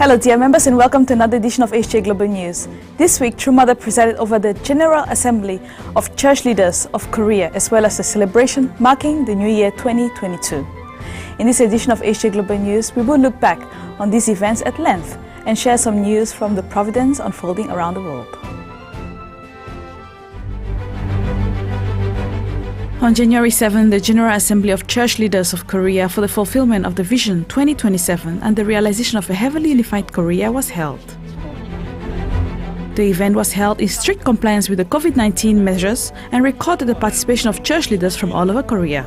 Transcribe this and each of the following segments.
Hello dear members and welcome to another edition of HPHC Global News. This week, True Mother presided over the General Assembly of Church Leaders of Korea as well as the celebration marking the New Year 2022. In this edition of HPHC Global News, we will look back on these events at length and share some news from the providence unfolding around the world. On January 7, the General Assembly of Church Leaders of Korea for the fulfillment of the Vision 2027 and the realization of a heavily unified Korea was held. The event was held in strict compliance with the COVID-19 measures and recorded the participation of church leaders from all over Korea.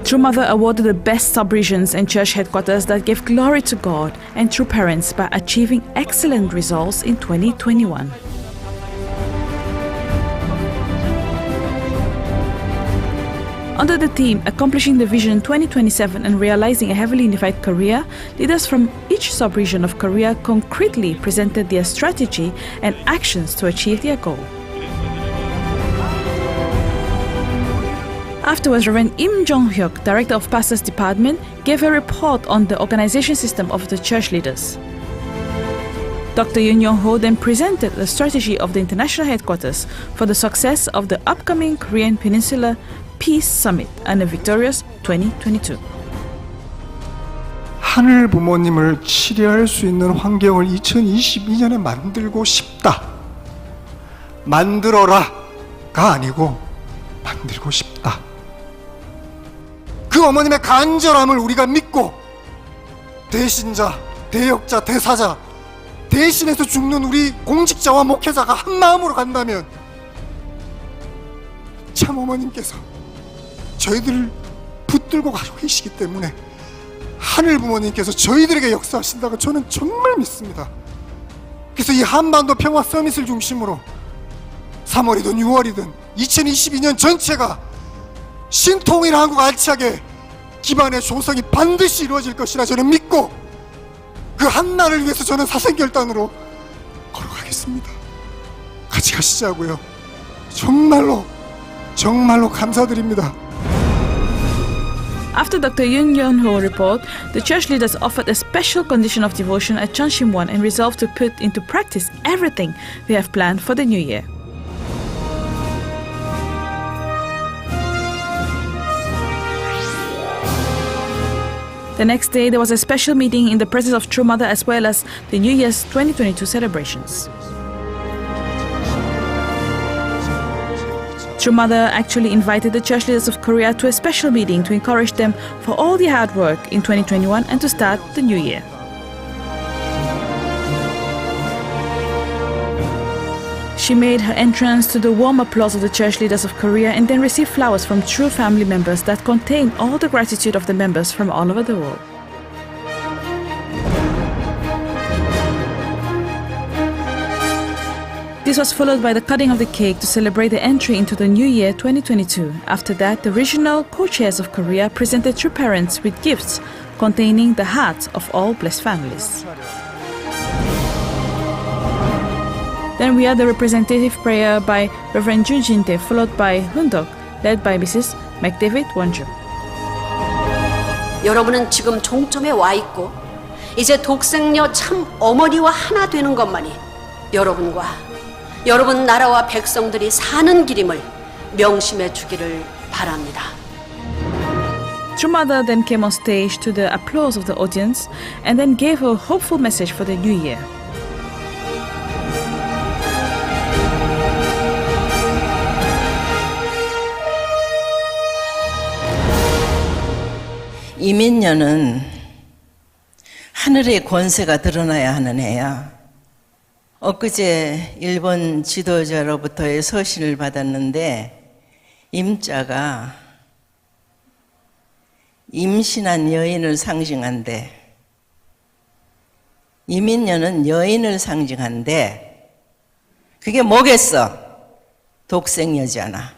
True Mother awarded the best sub-regions and church headquarters that gave glory to God and true parents by achieving excellent results in 2021. Under the theme Accomplishing the Vision 2027 and Realizing a Heavily Unified Korea, leaders from each sub-region of Korea concretely presented their strategy and actions to achieve their goal. Afterwards, Reverend Im Jong-hyuk, Director of Pastors Department, gave a report on the organization system of the church leaders. Dr. Yoon Yong-ho then presented the strategy of the international headquarters for the success of the upcoming Korean Peninsula Peace Summit and a victorious 2022. 하늘 부모님을 치료할 수 있는 환경을 2022년에 만들고 싶다. 만들어라가 아니고 만들고 싶다. 그 어머님의 간절함을 우리가 믿고 대신자, 대역자, 대사자, 대신해서 죽는 우리 공직자와 목회자가 한 마음으로 간다면 참 어머님께서 저희들을 붙들고 가고 계시기 때문에 하늘 부모님께서 저희들에게 역사하신다고 저는 정말 믿습니다. 그래서 이 한반도 평화 서밋을 중심으로 3월이든 6월이든 2022년 전체가 신통일 한국 알차게 기반의 조성이 반드시 이루어질 것이라 저는 믿고 그 한날을 위해서 저는 사생결단으로 걸어가겠습니다. 같이 가시자고요. 정말로 감사드립니다. After Dr. Yoon Yeon-ho report, the church leaders offered a special condition of devotion at Cheonshim-won and resolved to put into practice everything they have planned for the new year. The next day, there was a special meeting in the presence of True Mother as well as the New Year's 2022 celebrations. True Mother actually invited the church leaders of Korea to a special meeting to encourage them for all their hard work in 2021 and to start the new year. She made her entrance to the warm applause of the church leaders of Korea and then received flowers from true family members that contain all the gratitude of the members from all over the world. This was followed by the cutting of the cake to celebrate the entry into the new year 2022. After that, the regional co-chairs of Korea presented true parents with gifts containing the hearts of all blessed families. Then we had the representative prayer by Reverend Jun Jin-tae, followed by Hundok, led by Mrs. McDavid Wonju. 여러분은 지금 종점에 와 있고 이제 독생녀 참 어머니와 하나 되는 것만이 여러분과 여러분 나라와 백성들이 사는 길임을 명심해 주기를 바랍니다. True Mother then came on stage to the applause of the audience and then gave a hopeful message for the new year. 이민년은 하늘의 권세가 드러나야 하는 해야. 엊그제 일본 지도자로부터의 서신을 받았는데 임자가 임신한 여인을 상징한대. 이민년은 여인을 상징한데 그게 뭐겠어? 독생녀잖아.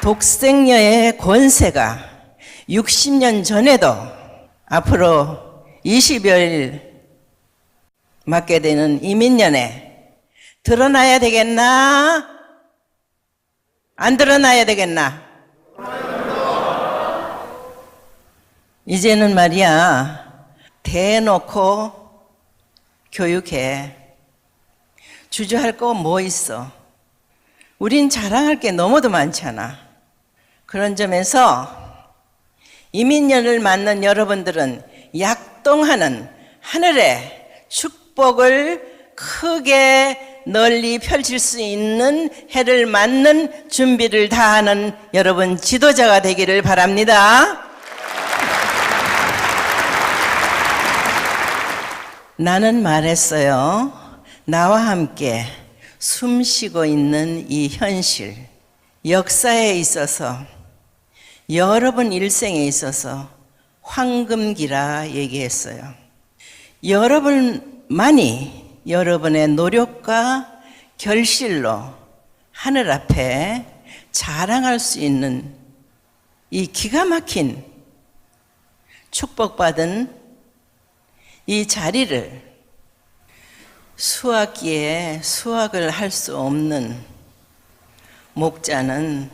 독생녀의 권세가 60년 전에도 앞으로 20여일 맞게 되는 이민년에 드러나야 되겠나? 안 드러나야 되겠나? 이제는 말이야, 대놓고 교육해. 주저할 거 뭐 있어? 우린 자랑할 게 너무도 많잖아. 그런 점에서 이민년을 맞는 여러분들은 약동하는 하늘의 축복을 크게 널리 펼칠 수 있는 해를 맞는 준비를 다하는 여러분 지도자가 되기를 바랍니다. 나는 말했어요. 나와 함께 숨쉬고 있는 이 현실, 역사에 있어서, 여러분 일생에 있어서 황금기라 얘기했어요. 여러분만이 여러분의 노력과 결실로 하늘 앞에 자랑할 수 있는 이 기가 막힌 축복받은 이 자리를 수학기에 수학을 할 수 없는 목자는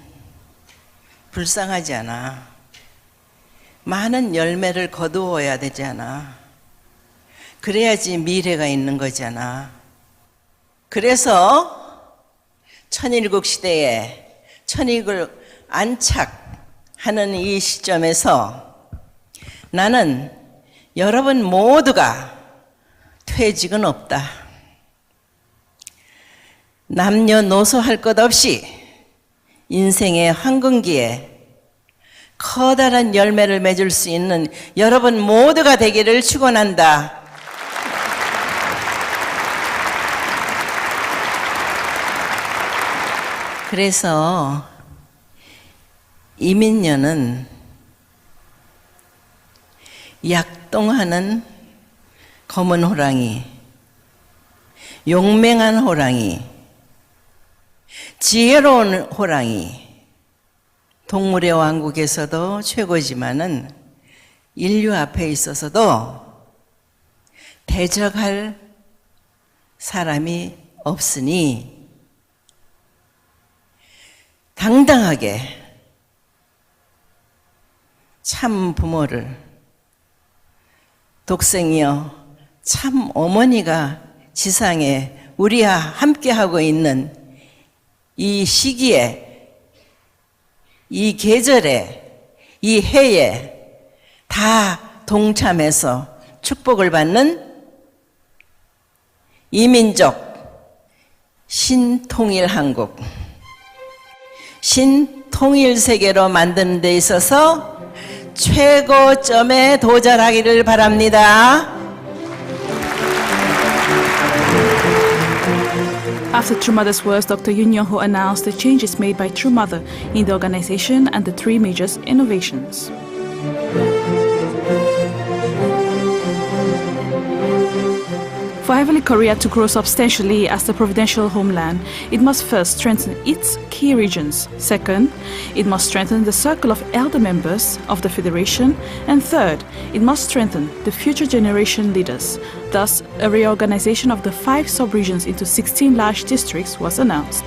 불쌍하지 않아. 많은 열매를 거두어야 되잖아. 그래야지 미래가 있는 거잖아. 그래서 천일국 시대에 천일국을 안착하는 이 시점에서 나는 여러분 모두가 퇴직은 없다. 남녀노소 할 것 없이 인생의 황금기에 커다란 열매를 맺을 수 있는 여러분 모두가 되기를 축원한다. 그래서 이민년은 약동하는 검은 호랑이, 용맹한 호랑이, 지혜로운 호랑이, 동물의 왕국에서도 최고지만은 인류 앞에 있어서도 대적할 사람이 없으니 당당하게 참 부모를, 독생이여 참 어머니가 지상에 우리와 함께하고 있는 이 시기에, 이 계절에, 이 해에 다 동참해서 축복을 받는 이민족 신통일 한국, 신통일 세계로 만드는 데 있어서 최고점에 도달하기를 바랍니다. After True Mother's words, Dr. Yoon Young-ho announced the changes made by True Mother in the organization and the 3 major innovations. For Heavenly Korea to grow substantially as the providential homeland, it must first strengthen its key regions. Second, it must strengthen the circle of elder members of the Federation. And third, it must strengthen the future generation leaders. Thus, a reorganization of the 5 sub-regions into 16 large districts was announced.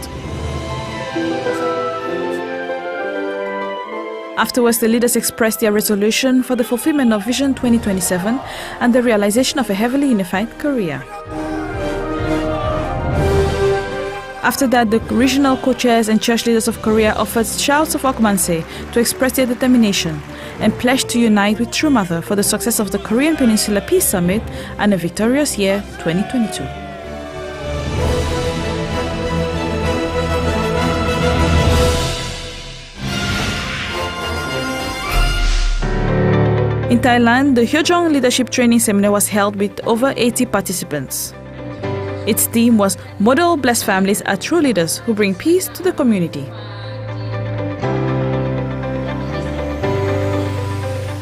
Afterwards, the leaders expressed their resolution for the fulfillment of Vision 2027 and the realization of a heavily unified Korea. After that, the regional co-chairs and church leaders of Korea offered shouts of okmanse to express their determination and pledged to unite with True Mother for the success of the Korean Peninsula Peace Summit and a victorious year 2022. In Thailand, the Hyojong Leadership Training Seminar was held with over 80 participants. Its theme was Model Blessed Families are True Leaders who bring peace to the community.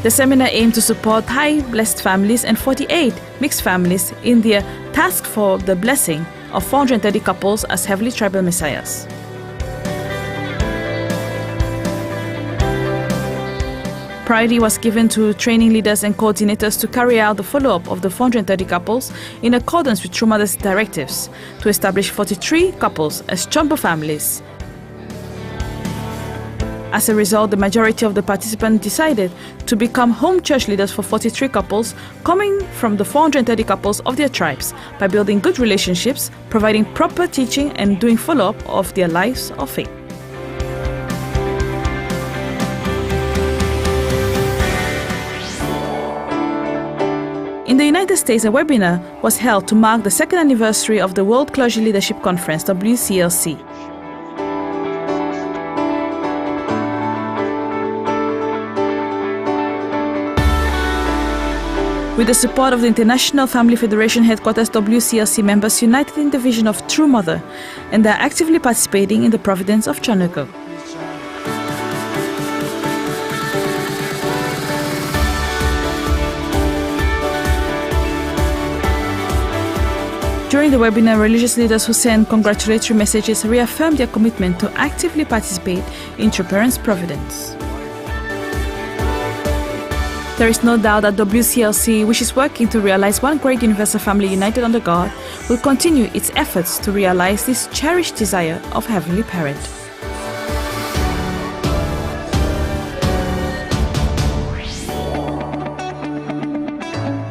The seminar aimed to support Thai blessed families and 48 mixed families in their task for the blessing of 430 couples as heavenly tribal messiahs. Priority was given to training leaders and coordinators to carry out the follow-up of the 430 couples in accordance with True Mother's directives to establish 43 couples as chombo families As a result, the majority of the participants decided to become home church leaders for 43 couples coming from the 430 couples of their tribes by building good relationships, providing proper teaching, and doing follow-up of their lives of faith. In the United States, a webinar was held to mark the second anniversary of the World Clergy Leadership Conference, WCLC. With the support of the International Family Federation Headquarters, WCLC members united in the vision of True Mother, and they are actively participating in the Providence of Chanukah. During the webinar, religious leaders who sent congratulatory messages reaffirmed their commitment to actively participate in True Parents' Providence. There is no doubt that WCLC, which is working to realize one great universal family united under God, will continue its efforts to realize this cherished desire of Heavenly Parent.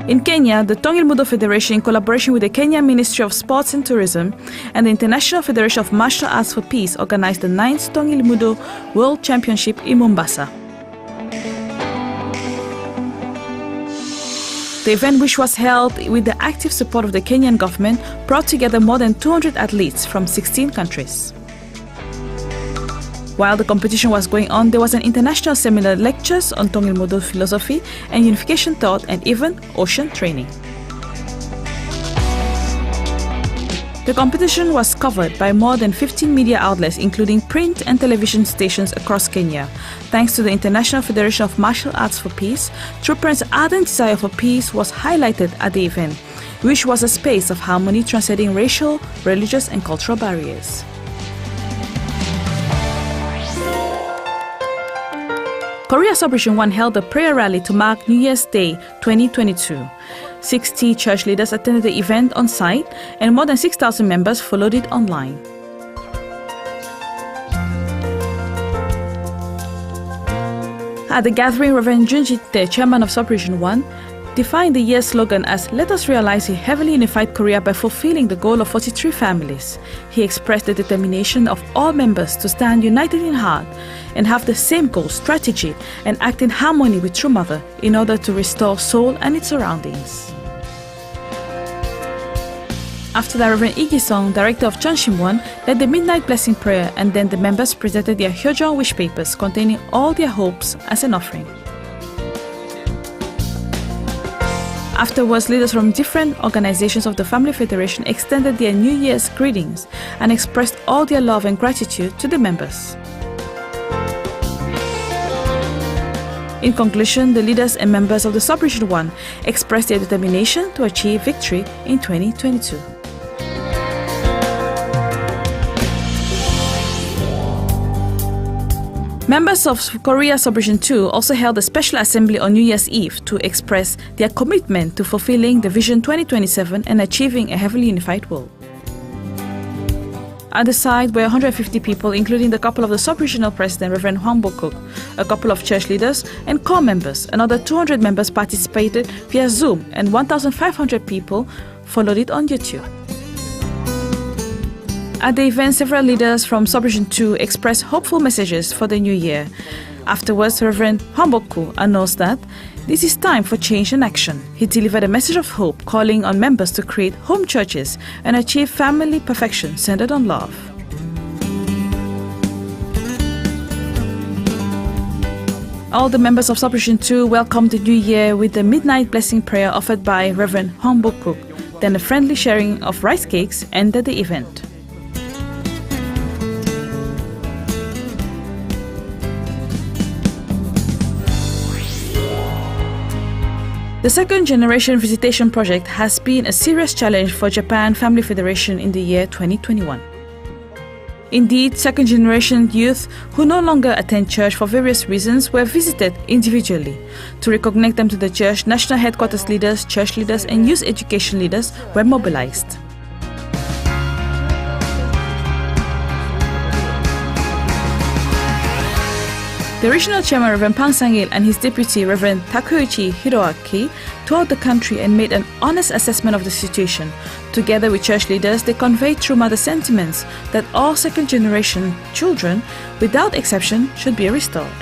In Kenya, the Tongil Mudo Federation, in collaboration with the Kenya Ministry of Sports and Tourism and the International Federation of Martial Arts for Peace, organized the 9th Tongil Mudo World Championship in Mombasa. The event, which was held with the active support of the Kenyan government, brought together more than 200 athletes from 16 countries. While the competition was going on, there was an international seminar, lectures on Tongil Mudo philosophy and unification thought, and even ocean training. The competition was covered by more than 15 media outlets, including print and television stations across Kenya. Thanks to the International Federation of Martial Arts for Peace, True Parents' ardent desire for peace was highlighted at the event, which was a space of harmony transcending racial, religious, and cultural barriers. Korea Celebration 1 held a prayer rally to mark New Year's Day 2022. 60 church leaders attended the event on site, and more than 6,000 members followed it online. At the gathering, Reverend Junjit, the chairman of Celebration 1, defined the year's slogan as "Let us realize a heavily unified Korea by fulfilling the goal of 43 families." He expressed the determination of all members to stand united in heart and have the same goal, strategy, and act in harmony with True Mother in order to restore Seoul and its surroundings. After that, Reverend Lee Gi-sung, director of Chonshim-won, led the midnight blessing prayer, and then the members presented their Hyojong wish papers containing all their hopes as an offering. Afterwards, leaders from different organizations of the Family Federation extended their New Year's greetings and expressed all their love and gratitude to the members. In conclusion, the leaders and members of the Celebration 1 expressed their determination to achieve victory in 2022. Members of Korea Celebration 2 also held a special assembly on New Year's Eve to express their commitment to fulfilling the Vision 2027 and achieving a heavily unified world. At the site were 150 people, including the couple of the sub-regional president, Reverend Hwang Bo-kuk, a couple of church leaders, and core members. Another 200 members participated via Zoom, and 1,500 people followed it on YouTube. At the event, several leaders from Celebration 2 expressed hopeful messages for the new year. Afterwards, Reverend Hwang Bo-kuk announced that this is time for change and action. He delivered a message of hope, calling on members to create home churches and achieve family perfection centered on love. All the members of Celebration 2 welcomed the new year with the midnight blessing prayer offered by Reverend Hwang Bo-kuk. Then a friendly sharing of rice cakes ended the event. The second generation visitation project has been a serious challenge for Japan Family Federation in the year 2021. Indeed, second generation youth who no longer attend church for various reasons were visited individually. To reconnect them to the church, national headquarters leaders, church leaders, and youth education leaders were mobilized. The original chairman, Reverend Pang Sang-il, and his deputy, Reverend Takuichi Hiroaki, toured the country and made an honest assessment of the situation. Together with church leaders, they conveyed True Mother sentiments that all second-generation children, without exception, should be restored.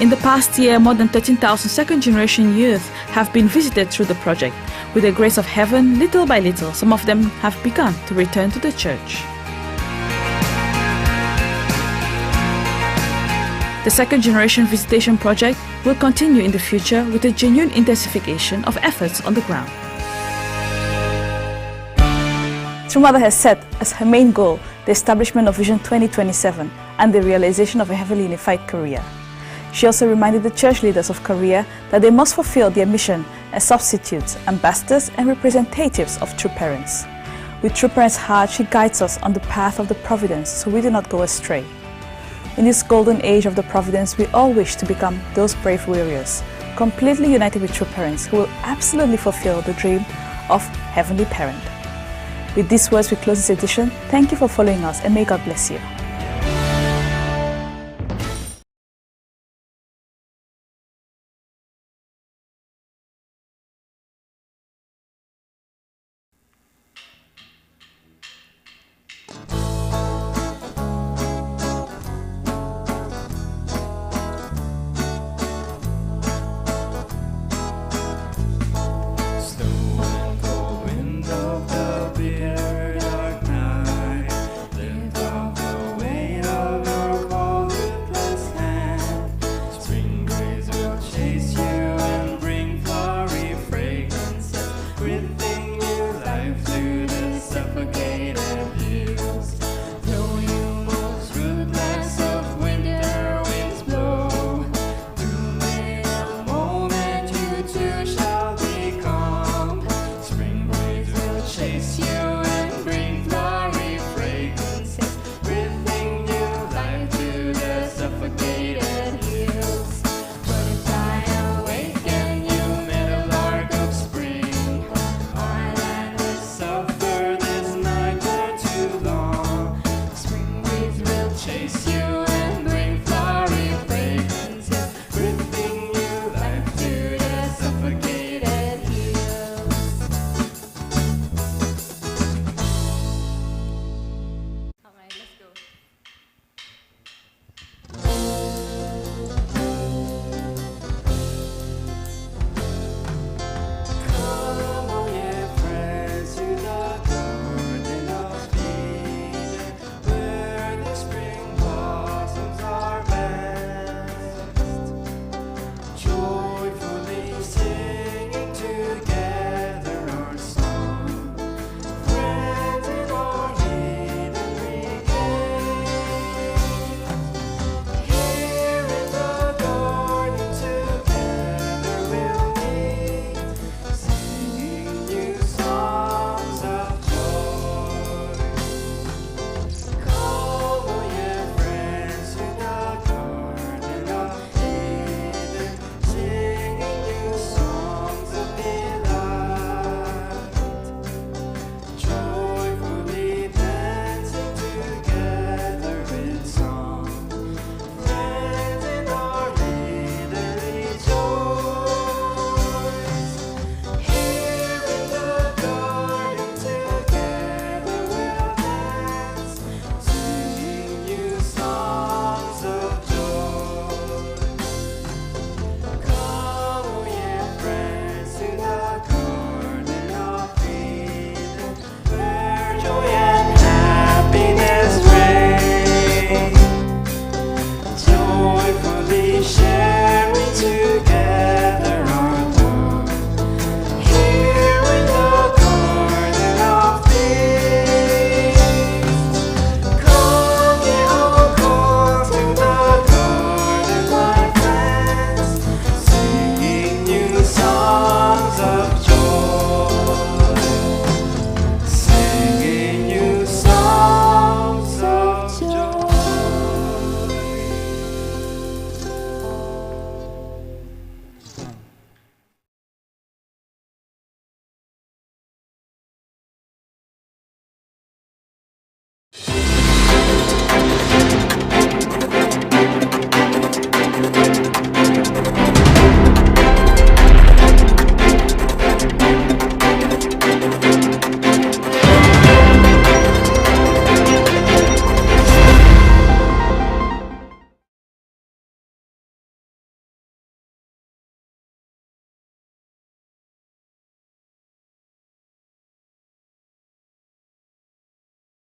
In the past year, more than 13,000 second-generation youth have been visited through the project. With the grace of heaven, little by little, some of them have begun to return to the church. The second generation visitation project will continue in the future with a genuine intensification of efforts on the ground. True Mother has set as her main goal the establishment of Vision 2027 and the realization of a heavily unified Korea. She also reminded the church leaders of Korea that they must fulfill their mission as substitutes, ambassadors and representatives of true parents. With True Parents' heart, she guides us on the path of the providence so we do not go astray. In this golden age of the providence, we all wish to become those brave warriors, completely united with True Parents who will absolutely fulfill the dream of Heavenly Parent. With these words, we close this edition. Thank you for following us and may God bless you.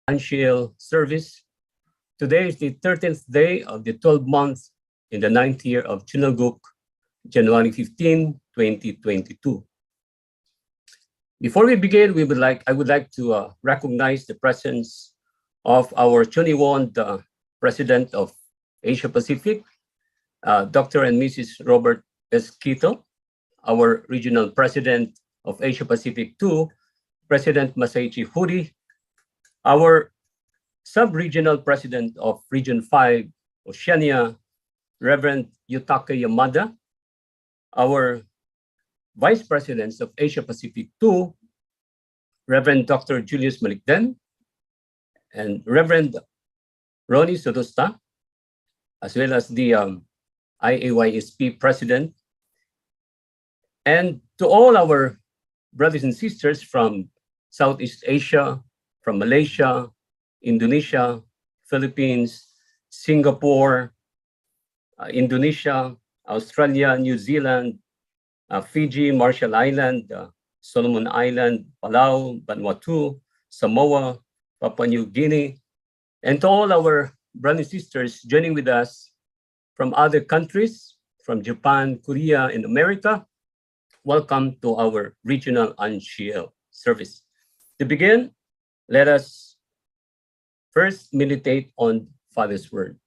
Ahn Shi service. Today is the 13th day of the 12th month in the 9th year of Chunilguk, January 15, 2022. Before we begin, I would like to recognize the presence of our Chuniwon, the President of Asia Pacific, Dr. and Mrs. Robert S. Quito, our Regional President of Asia Pacific 2, President Masaichi Huri, our Sub-Regional President of Region 5, Oceania, Reverend Yutaka Yamada, our Vice Presidents of Asia Pacific 2, Reverend Dr. Julius Malikden, and Reverend Ronnie Sodosta, as well as the IAYSP President, and to all our brothers and sisters from Southeast Asia, from Malaysia, Indonesia, Philippines, Singapore, Indonesia, Australia, New Zealand, Fiji, Marshall Island, Solomon Island, Palau, Vanuatu, Samoa, Papua New Guinea, and to all our brothers and sisters joining with us from other countries, from Japan, Korea, and America. Welcome to our regional Ahn Shi service. To begin, let us first meditate on Father's Word.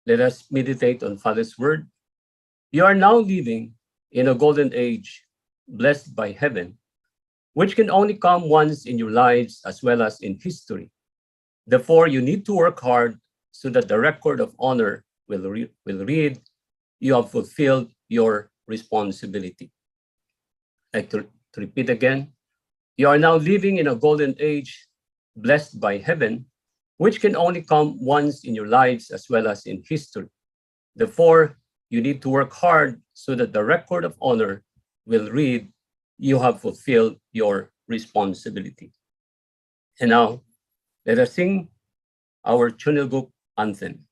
Let us meditate on Father's Word. You are now living in a golden age, blessed by heaven, which can only come once in your lives as well as in history. Therefore, you need to work hard so that the record of honor will read, you have fulfilled your responsibility. I'd like to repeat again. You are now living in a golden age, blessed by heaven, which can only come once in your lives as well as in history. Therefore, you need to work hard so that the record of honor will read, you have fulfilled your responsibility. And now, let us sing our Chunilguk anthem.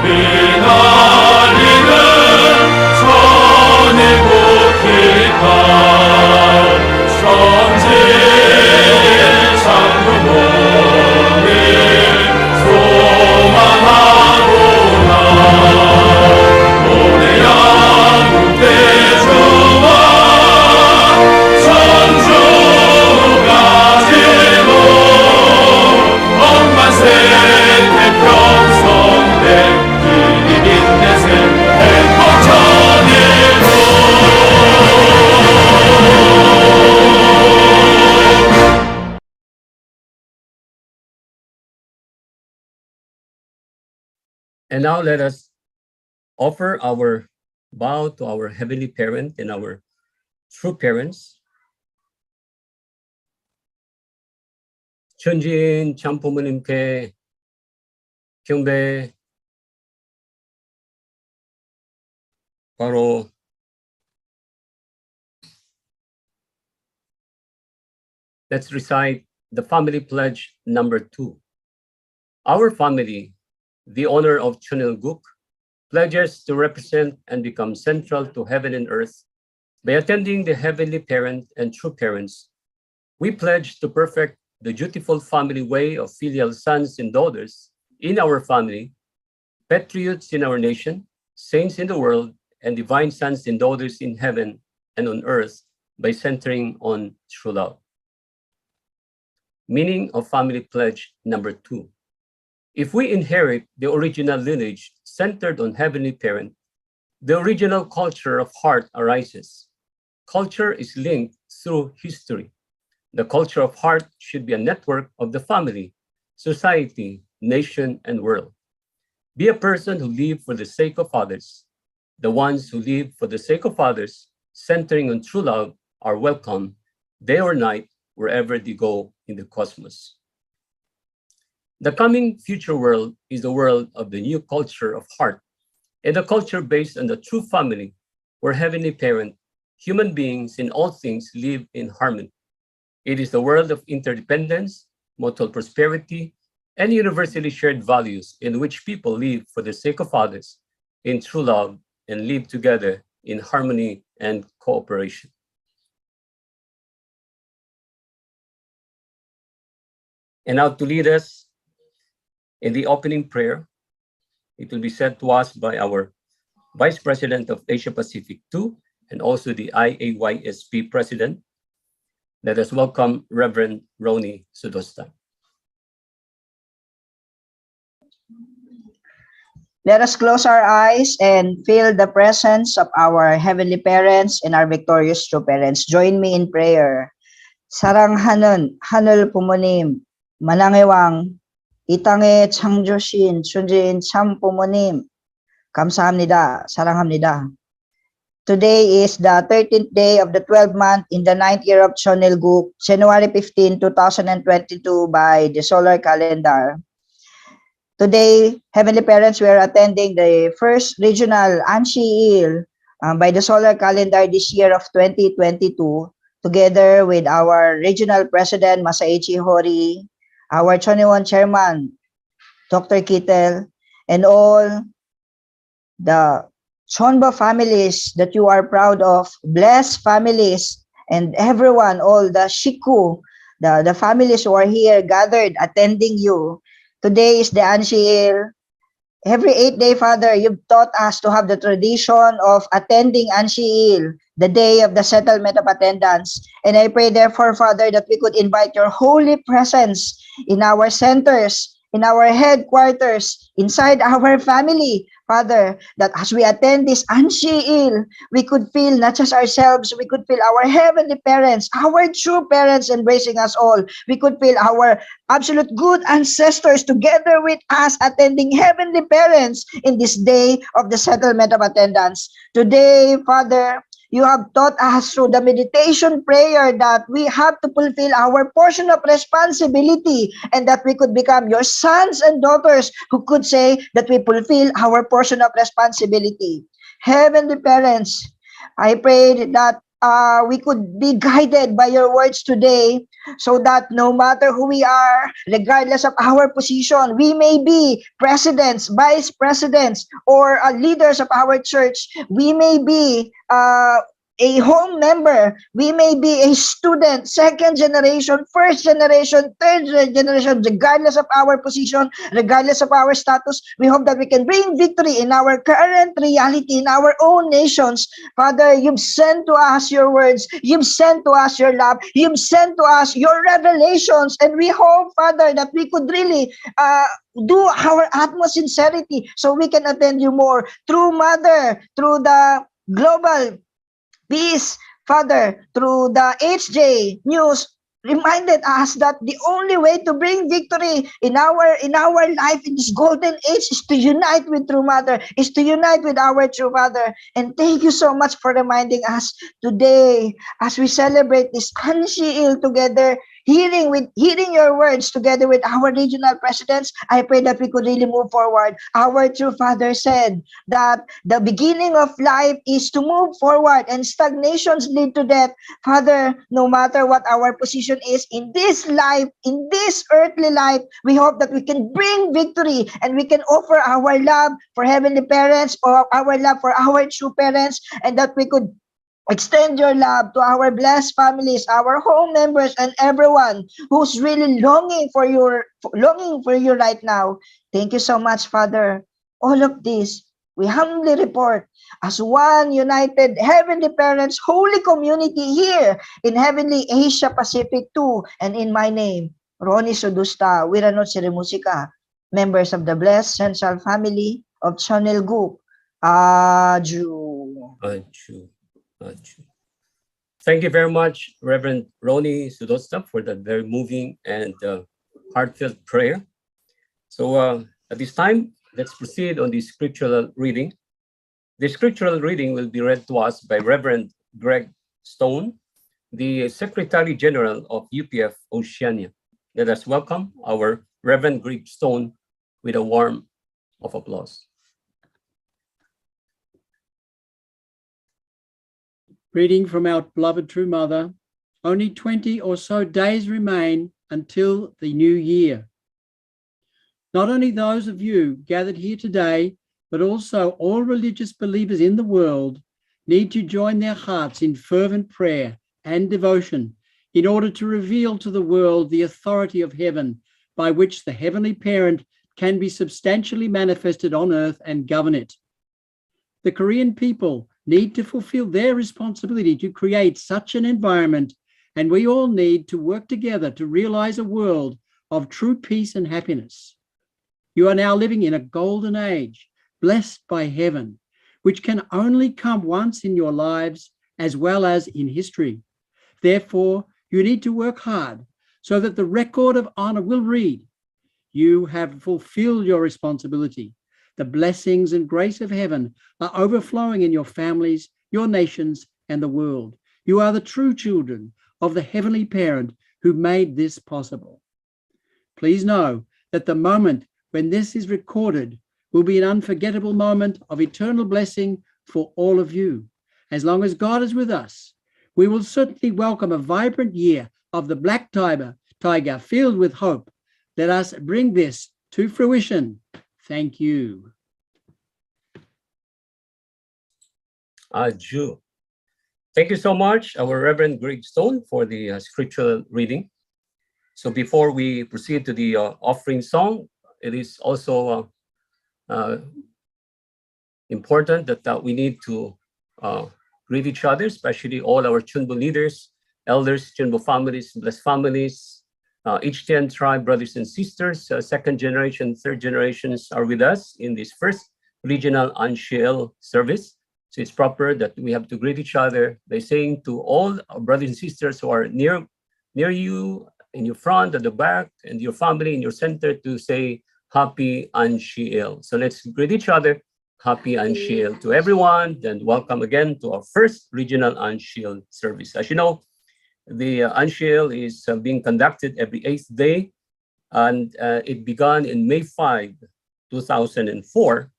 Be And now let us offer our bow to our Heavenly Parent and our true parents. 천지인 참 부모님께 경배. 바로 let's recite the family pledge number 2. Our family, the honor of Chunilguk, pledges to represent and become central to heaven and earth by attending the heavenly parent and true parents. We pledge to perfect the dutiful family way of filial sons and daughters in our family, patriots in our nation, saints in the world, and divine sons and daughters in heaven and on earth by centering on true love. Meaning of family pledge number 2. If we inherit the original lineage centered on heavenly parent, the original culture of heart arises. Culture is linked through history. The culture of heart should be a network of the family, society, nation, and world. Be a person who lives for the sake of others. The ones who live for the sake of others, centering on true love, are welcome, day or night, wherever they go in the cosmos. The coming future world is the world of the new culture of heart, and a culture based on the true family, where heavenly parent, human beings in all things live in harmony. It is the world of interdependence, mutual prosperity, and universally shared values in which people live for the sake of others in true love and live together in harmony and cooperation. And now to lead us in the opening prayer, it will be said to us by our Vice President of Asia Pacific II and also the IAYSP President. Let us welcome Reverend Roni Sudosta. Let us close our eyes and feel the presence of our heavenly parents and our victorious true parents. Join me in prayer. Sarang hanon, hanul pumunim, manangewang, itange 창조신, 춘지인 참 부모님, 감사합니다, 사랑합니다. Today is the 13th day of the 12th month in the 9th year of Chonilguk, January 15, 2022 by the solar calendar. Today, Heavenly Parents, we are attending the first regional Ahn Shi by the solar calendar this year of 2022, together with our regional president, Masaichi Hori, our Choniwon chairman, Dr. Kittel, and all the Chonba families that you are proud of, blessed families, and everyone, all the Shiku, the families who are here gathered attending you. Today is the Ahn Shi. Every 8th day, Father, you've taught us to have the tradition of attending Ahn Shi, the day of the settlement of attendance. And I pray, therefore, Father, that we could invite your holy presence in our centers, in our headquarters, inside our family, Father, that as we attend this Ahn Shi, we could feel not just ourselves, we could feel our heavenly parents, our true parents embracing us all. We could feel our absolute good ancestors together with us attending heavenly parents in this day of the settlement of attendance. Today, Father, you have taught us through the meditation prayer that we have to fulfill our portion of responsibility and that we could become your sons and daughters who could say that we fulfill our portion of responsibility. Heavenly parents, I pray that we could be guided by your words today so that no matter who we are, regardless of our position, we may be presidents, vice presidents, or leaders of our church, we may be a home member, we may be a student, second generation, first generation, third generation, regardless of our position, regardless of our status, we hope that we can bring victory in our current reality, in our own nations. Father, you've sent to us your words, you've sent to us your love, you've sent to us your revelations, and we hope, Father, that we could really do our utmost sincerity so we can attend you more through Mother, through the global peace, Father, through the HJ News reminded us that the only way to bring victory in our life in this golden age is to unite with True Mother, is to unite with our True Father. And thank you so much for reminding us today as we celebrate this Ahn Shi together, hearing your words together with our regional presidents. I pray that we could really move forward. Our True Father said that the beginning of life is to move forward and stagnations lead to death. Father, no matter what our position is in this life, in this earthly life, we hope that we can bring victory and we can offer our love for heavenly parents or our love for our true parents, and that we could extend your love to our blessed families, our home members, and everyone who's really longing for you right now. Thank you so much, Father. All of this, we humbly report as one united Heavenly Parents Holy Community here in Heavenly Asia Pacific 2, and in my name, Ronnie Sudusta, Wiranot Sirimusika, members of the Blessed Central Family of Chonelguk. Aju. Aju. Thank you very much, Reverend Ronnie Sudosta, for that very moving and heartfelt prayer. So at this time, let's proceed on the scriptural reading. The scriptural reading will be read to us by Reverend Greg Stone, the Secretary General of UPF Oceania. Let us welcome our Reverend Greg Stone with a warm of applause. Reading from our beloved True Mother, only 20 or so days remain until the new year. Not only those of you gathered here today, but also all religious believers in the world need to join their hearts in fervent prayer and devotion in order to reveal to the world the authority of heaven by which the Heavenly Parent can be substantially manifested on earth and govern it. The Korean people need to fulfill their responsibility to create such an environment, and we all need to work together to realize a world of true peace and happiness. You are now living in a golden age, blessed by heaven, which can only come once in your lives as well as in history. Therefore, you need to work hard so that the record of honor will read, you have fulfilled your responsibility. The blessings and grace of heaven are overflowing in your families, your nations, and the world. You are the true children of the Heavenly Parent who made this possible. Please know that the moment when this is recorded will be an unforgettable moment of eternal blessing for all of you. As long as God is with us, we will certainly welcome a vibrant year of the Black Tiger filled with hope. Let us bring this to fruition. Thank you. Aju. Thank you so much, our Reverend Greg Stone, for the scriptural reading. So before we proceed to the offering song, it is also important that we need to greet each other, especially all our Chunbo leaders, elders, Chunbo families, blessed families, each 10 tribe brothers and sisters, second generation, third generations are with us in this first regional Ahn Shi service. So it's proper that we have to greet each other by saying to all our brothers and sisters who are near you, in your front, at the back, and your family, in your center, to say Happy Ahn Shi. So let's greet each other. Happy Ahn Shi to everyone, and welcome again to our first regional Ahn Shi service. As you know, the Ahn Shi is being conducted every 8th day, and it began in May 5, 2004,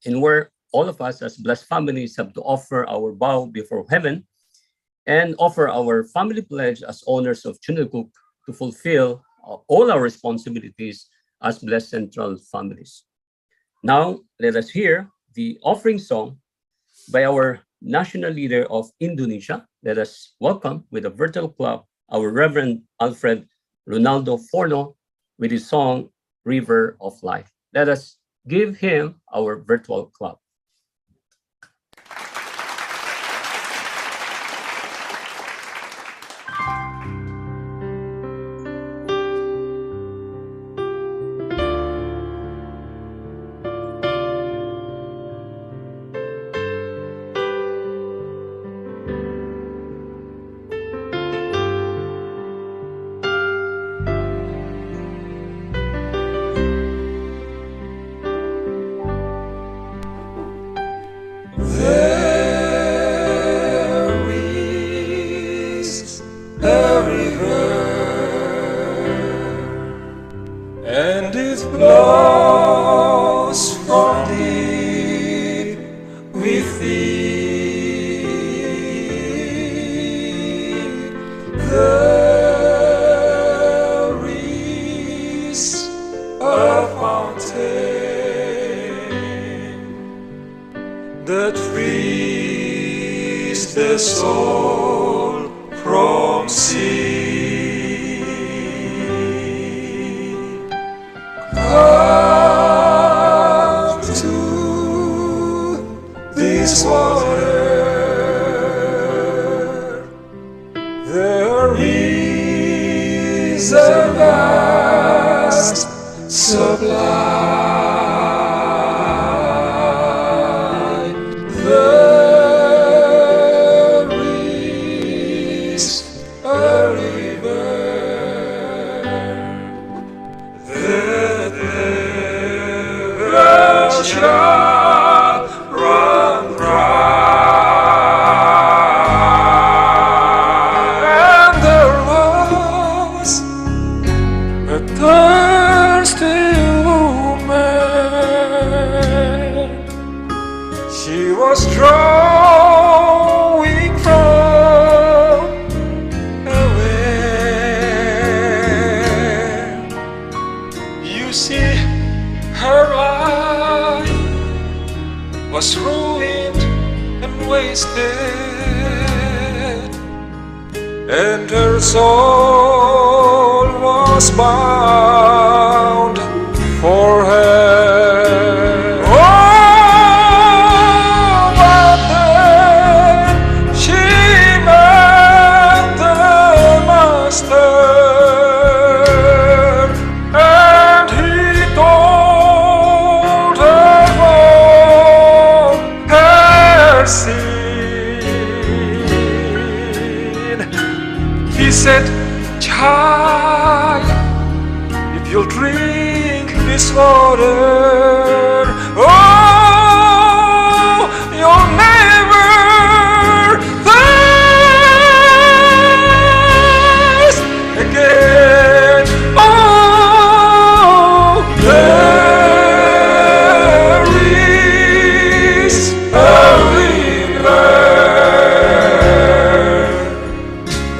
and where all of us as blessed families have to offer our vow before heaven and offer our family pledge as owners of Chunilguk to fulfill all our responsibilities as blessed central families. Now, let us hear the offering song by our national leader of Indonesia. Let us welcome with a virtual clap our Reverend Alfred Ronaldo Forno with his song, River of Life. Let us give him our virtual clap. soul from sin. Come to this water. There is a vast supply. There is a river that never shall run dry. And there was a thirsty woman. She was drawing from a well. You see, her life was ruined and wasted, and her soul was bound for hell. Oh, but then she met the Master, and he told her all her sin. He said, "Child, if you'll drink this water, oh, you'll never thirst again." Oh, there is a river,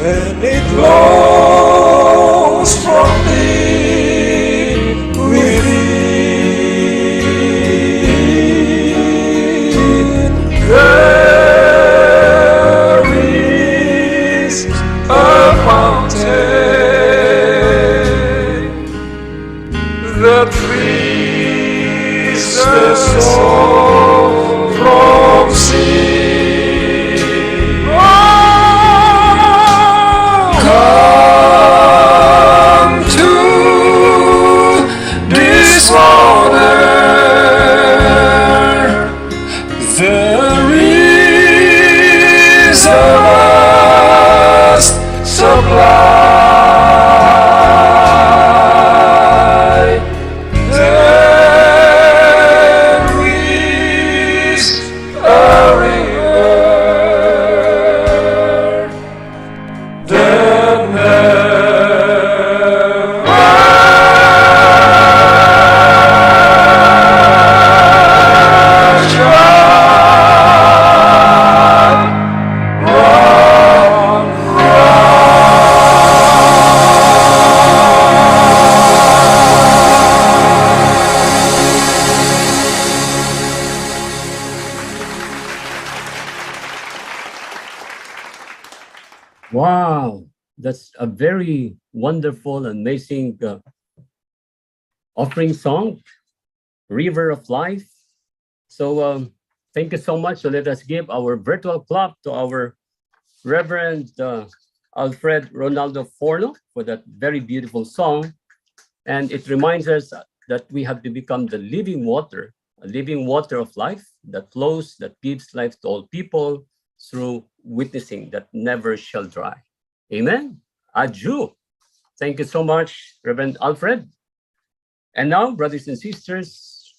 and it flows from deep within. There is a fountain that frees the soul from sin. Oh, come to this water. There is a vast supply. There is a river that never shall run Wow, that's a very wonderful, amazing offering song, River of Life. So thank you so much. So let us give our virtual clap to our Reverend Alfred Ronaldo Forno for that very beautiful song. And it reminds us that we have to become the living water, a living water of life that flows, that gives life to all people through witnessing that never shall dry. Amen. Adieu. Thank you so much, Reverend Alfred. And now, brothers and sisters,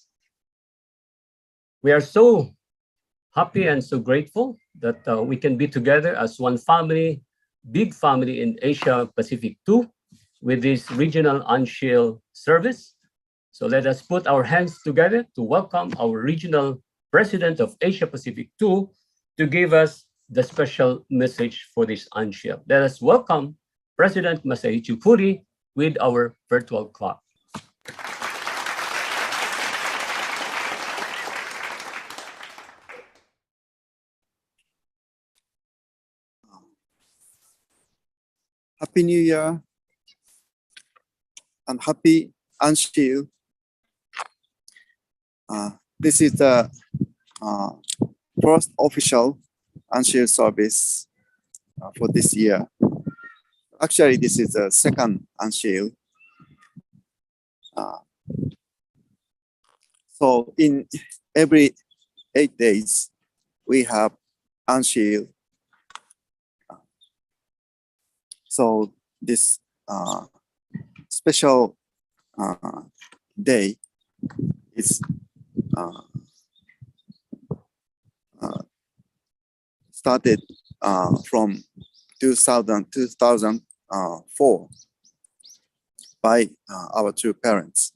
we are so happy and so grateful that we can be together as one family, big family in Asia Pacific 2 with this regional Ahn Shi service. So let us put our hands together to welcome our regional president of Asia Pacific 2 to give us the special message for this Ahn Shi. Let us welcome President Masaichi Kuri with our virtual clap. Happy New Year and happy Ahn Shi. This is the first official Ahn Shi service for this year. Actually, this is the second Ahn Shi. So in every 8 days, we have Ahn Shi. So this special day is started from 2004 by our two parents.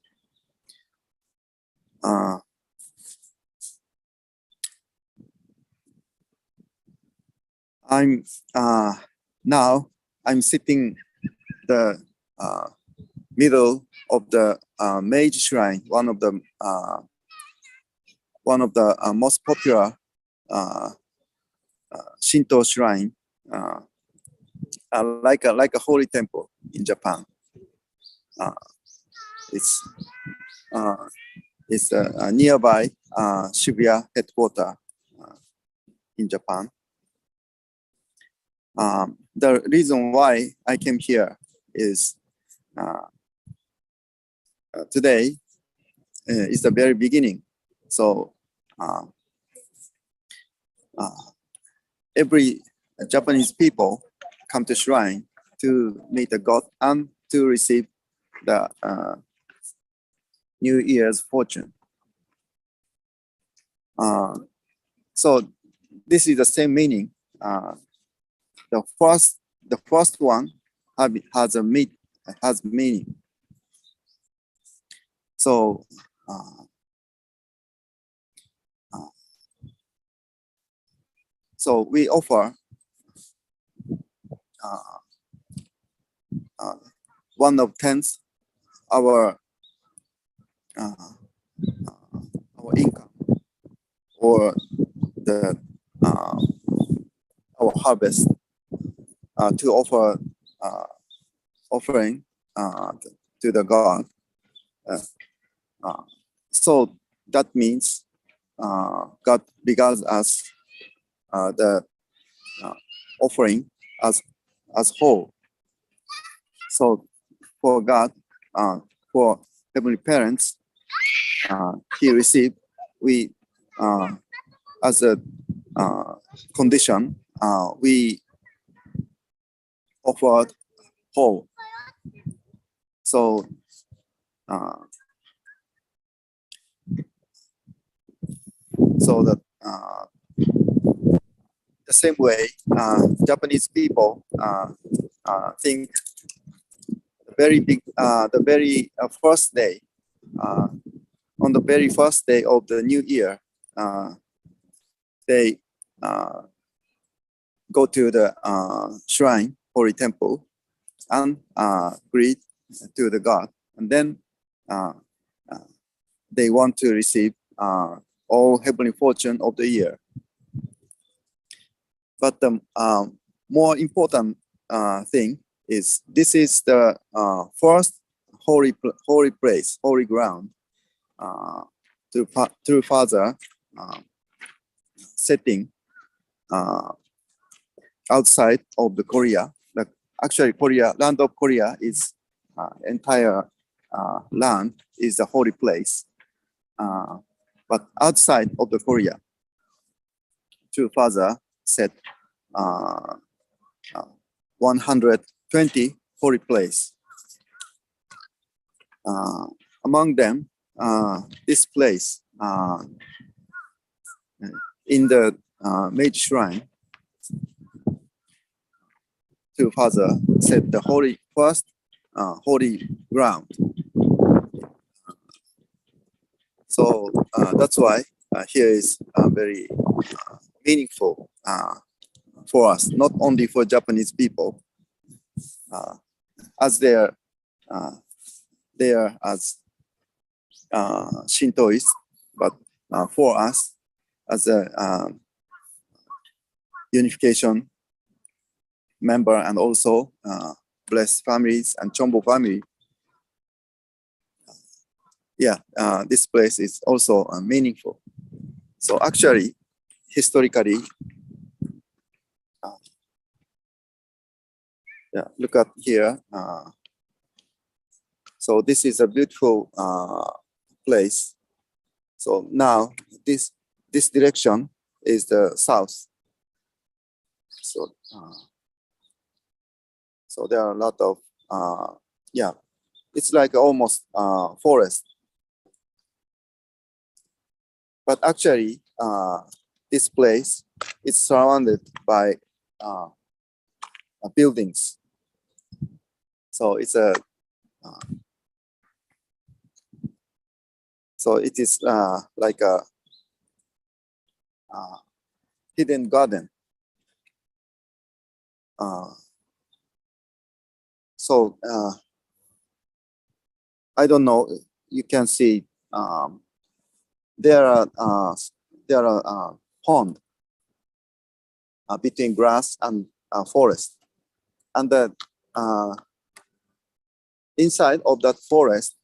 I'm sitting the middle of the Meiji Shrine, one of the most popular Shinto shrine, like a holy temple in Japan. It's nearby Shibuya headquarters in Japan. The reason why I came here is today is the very beginning. So every Japanese people come to shrine to meet the God and to receive the New Year's fortune. So this is the same meaning. The first one has meaning. So so we offer 1/10 our income or the our harvest to offer offering to the God. So that means God regards us the offering as whole. So for God, for Heavenly Parents, He received, we as a condition, we offered whole. So that the same way, Japanese people think the very first day, on the very first day of the new year, they go to the shrine, holy temple, and greet to the God, and then they want to receive all heavenly fortune of the year. But the more important thing is this is the first holy place, holy ground through Father setting outside of the Korea. Actually, land of Korea is entire land is the holy place. But outside of the Korea, true Father set 120 holy place. Among them, this place in the Meiji Shrine, true Father set the first holy ground. So that's why here is very meaningful for us, not only for Japanese people, as they are as Shintoists, but for us as a unification member and also blessed families and Chombo family, this place is also meaningful. So actually, historically, look at here. So this is a beautiful place. So now this direction is the south. So so there are a lot of it's like almost forest. But actually, this place is surrounded by buildings. So it's a so it is like a hidden garden. So I don't know. You can see there are pond between grass and forest, and the inside of that forest,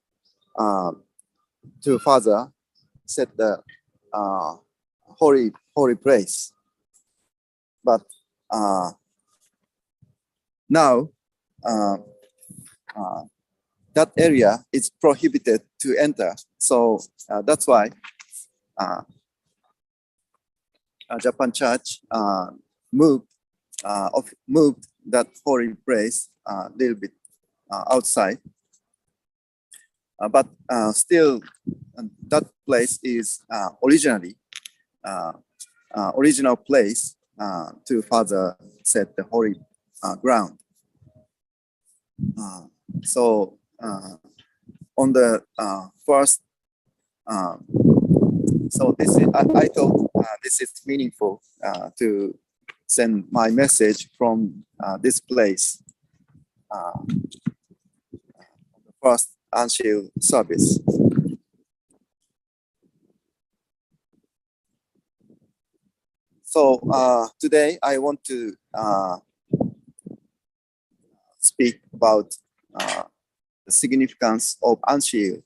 to father set the holy place. But now that area is prohibited to enter. So that's why Japan Church moved that holy place a little bit outside. But still, that place is originally original place to father set the holy ground. So on the first, so this is, I thought this is meaningful to send my message from this place. The first Ahn Shi service. So today I want to speak about the significance of Ahn Shi.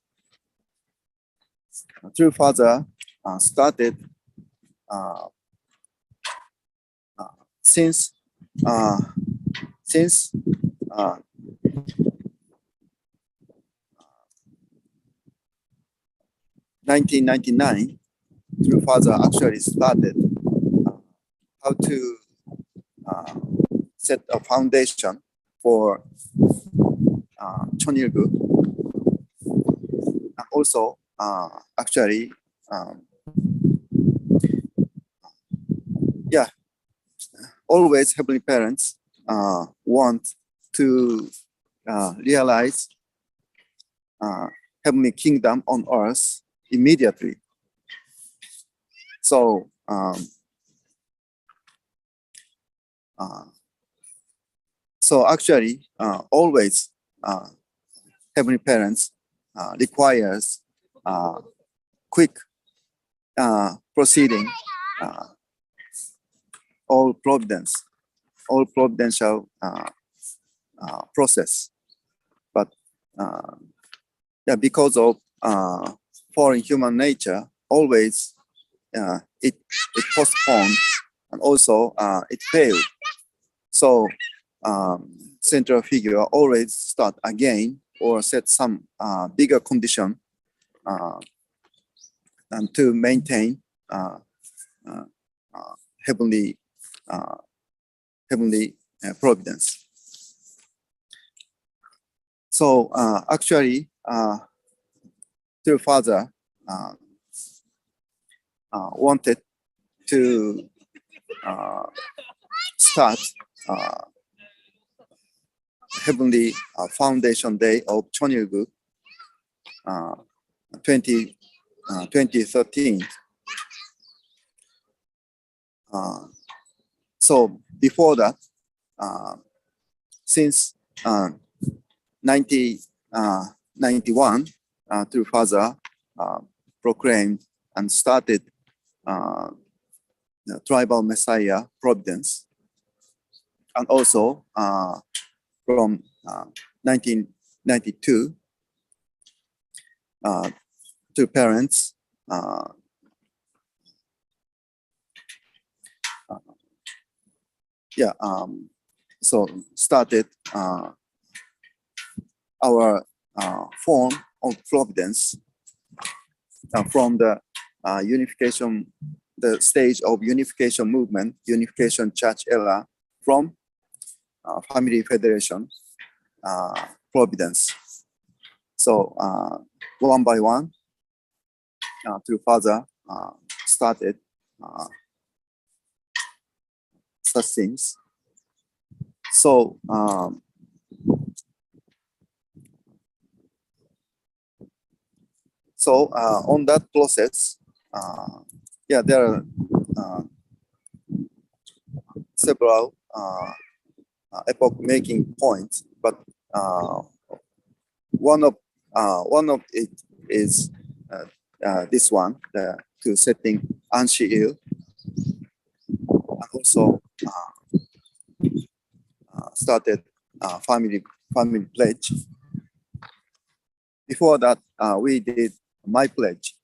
True Father started since 1999. True Father actually started how to set a foundation for Cheonilgu, and also actually always Heavenly Parents want to realize Heavenly Kingdom on earth immediately. So so actually always Heavenly Parents requires quick proceeding, all providential process. But because of fallen human nature, always it postponed, and also it failed. So central figure always start again or set some bigger condition and to maintain heavenly providence. So actually, True Father wanted to start Heavenly Foundation Day of Cheonilgu 2013. So before that, since 1991, True Father proclaimed and started the Tribal Messiah Providence, and also from 1992. Two parents so started our form of providence from the unification, the stage of unification movement, unification church era, from family federation, providence. So one by one, through father started such things. So on that process, there are several epoch-making points, but one of it is this one, to setting Ahn Shi, and also started family pledge. Before that, we did my pledge,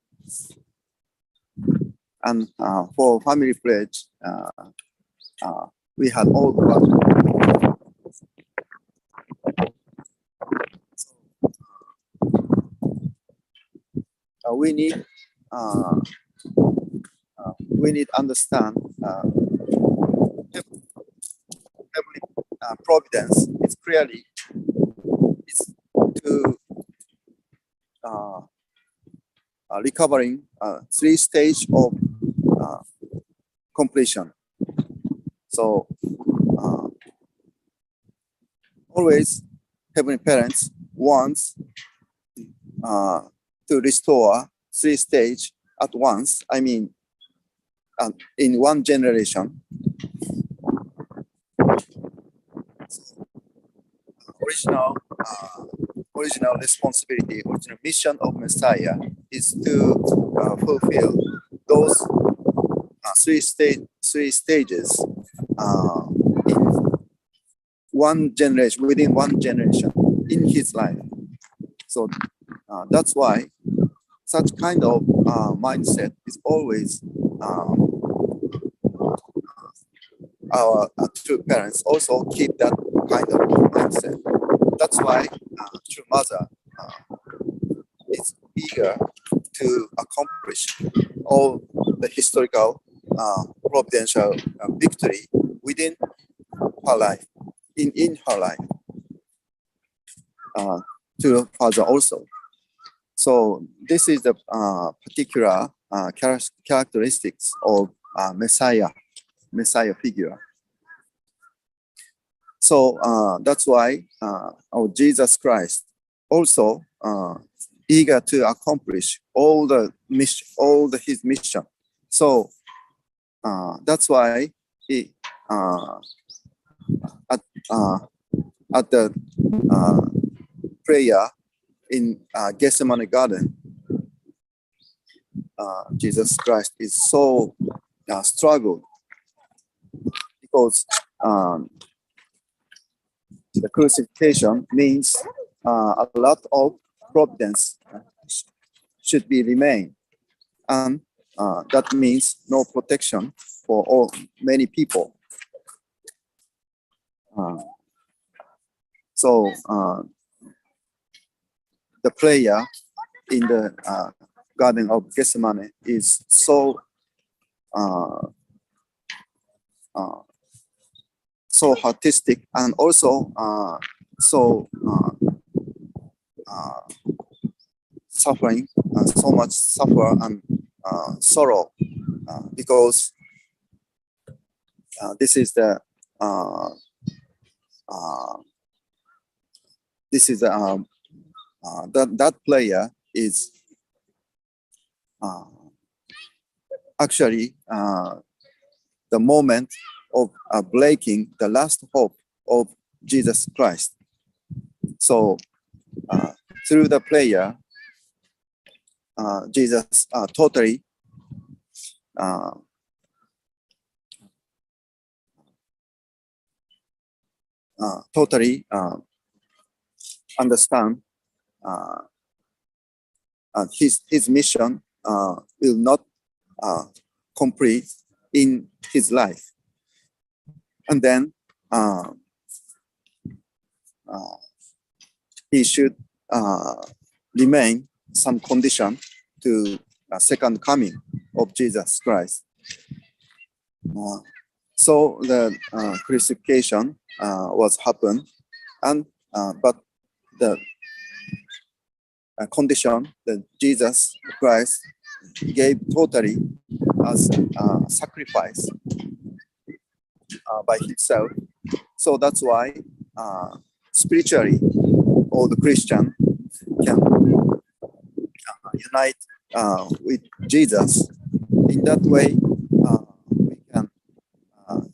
and for family pledge, we had all the we need understand heavenly providence. It's clearly to recovering three stage of completion. So always heavenly parents wants to restore three stage at once. I mean, in one generation. Original responsibility, original mission of Messiah is to fulfill those three stages in one generation, within one generation in his life. So that's why such kind of mindset is always our true parents also keep that kind of mindset. That's why true mother is eager to accomplish all the historical providential victory within her life, in her life, to father also. So this is the particular characteristics of Messiah figure. So that's why our Jesus Christ also eager to accomplish all his mission. So that's why he at the prayer in Gethsemane garden, Jesus Christ is so struggled, because the crucifixion means a lot of providence should be remain, and that means no protection for many people. So the prayer in the Garden of Gethsemane is so so artistic, and also so suffering, so much suffer and sorrow, because this is the that player is actually the moment of breaking the last hope of Jesus Christ. So through the prayer, Jesus totally understand his mission will not complete in his life. And then he should remain some condition to second coming of Jesus Christ. So the crucifixion was happened, and but the condition that Jesus Christ gave totally as sacrifice by himself. So that's why spiritually all the Christian can unite with Jesus. In that way, we can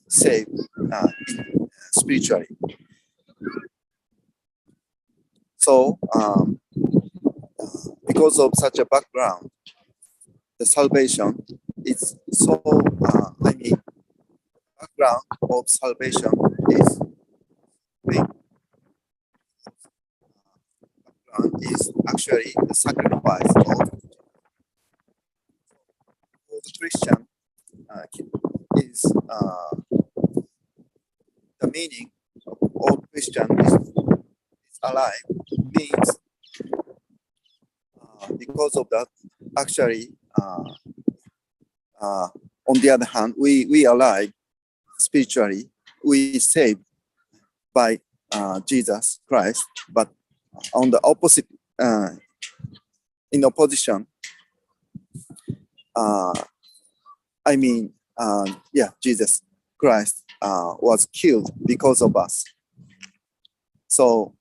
save spiritually. So because of such a background, the salvation is so, background of salvation is big. Background is actually the sacrifice of the Christian is the meaning of all Christian is alive means because of that actually on the other hand we alive spiritually, we saved by Jesus Christ, but on the opposite in opposition Jesus Christ was killed because of us. So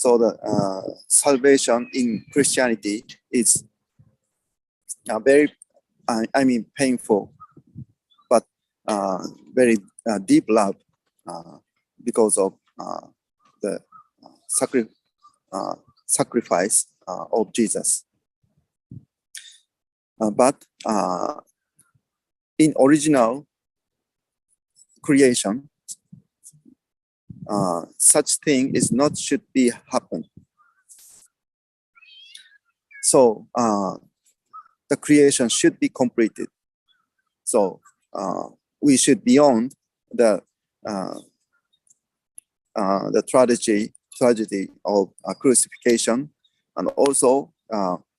the salvation in Christianity is very painful, but very deep love because of the sacrifice of Jesus. But in original creation, such thing is not should be happen. So the creation should be completed. So we should beyond the tragedy of crucifixion, and also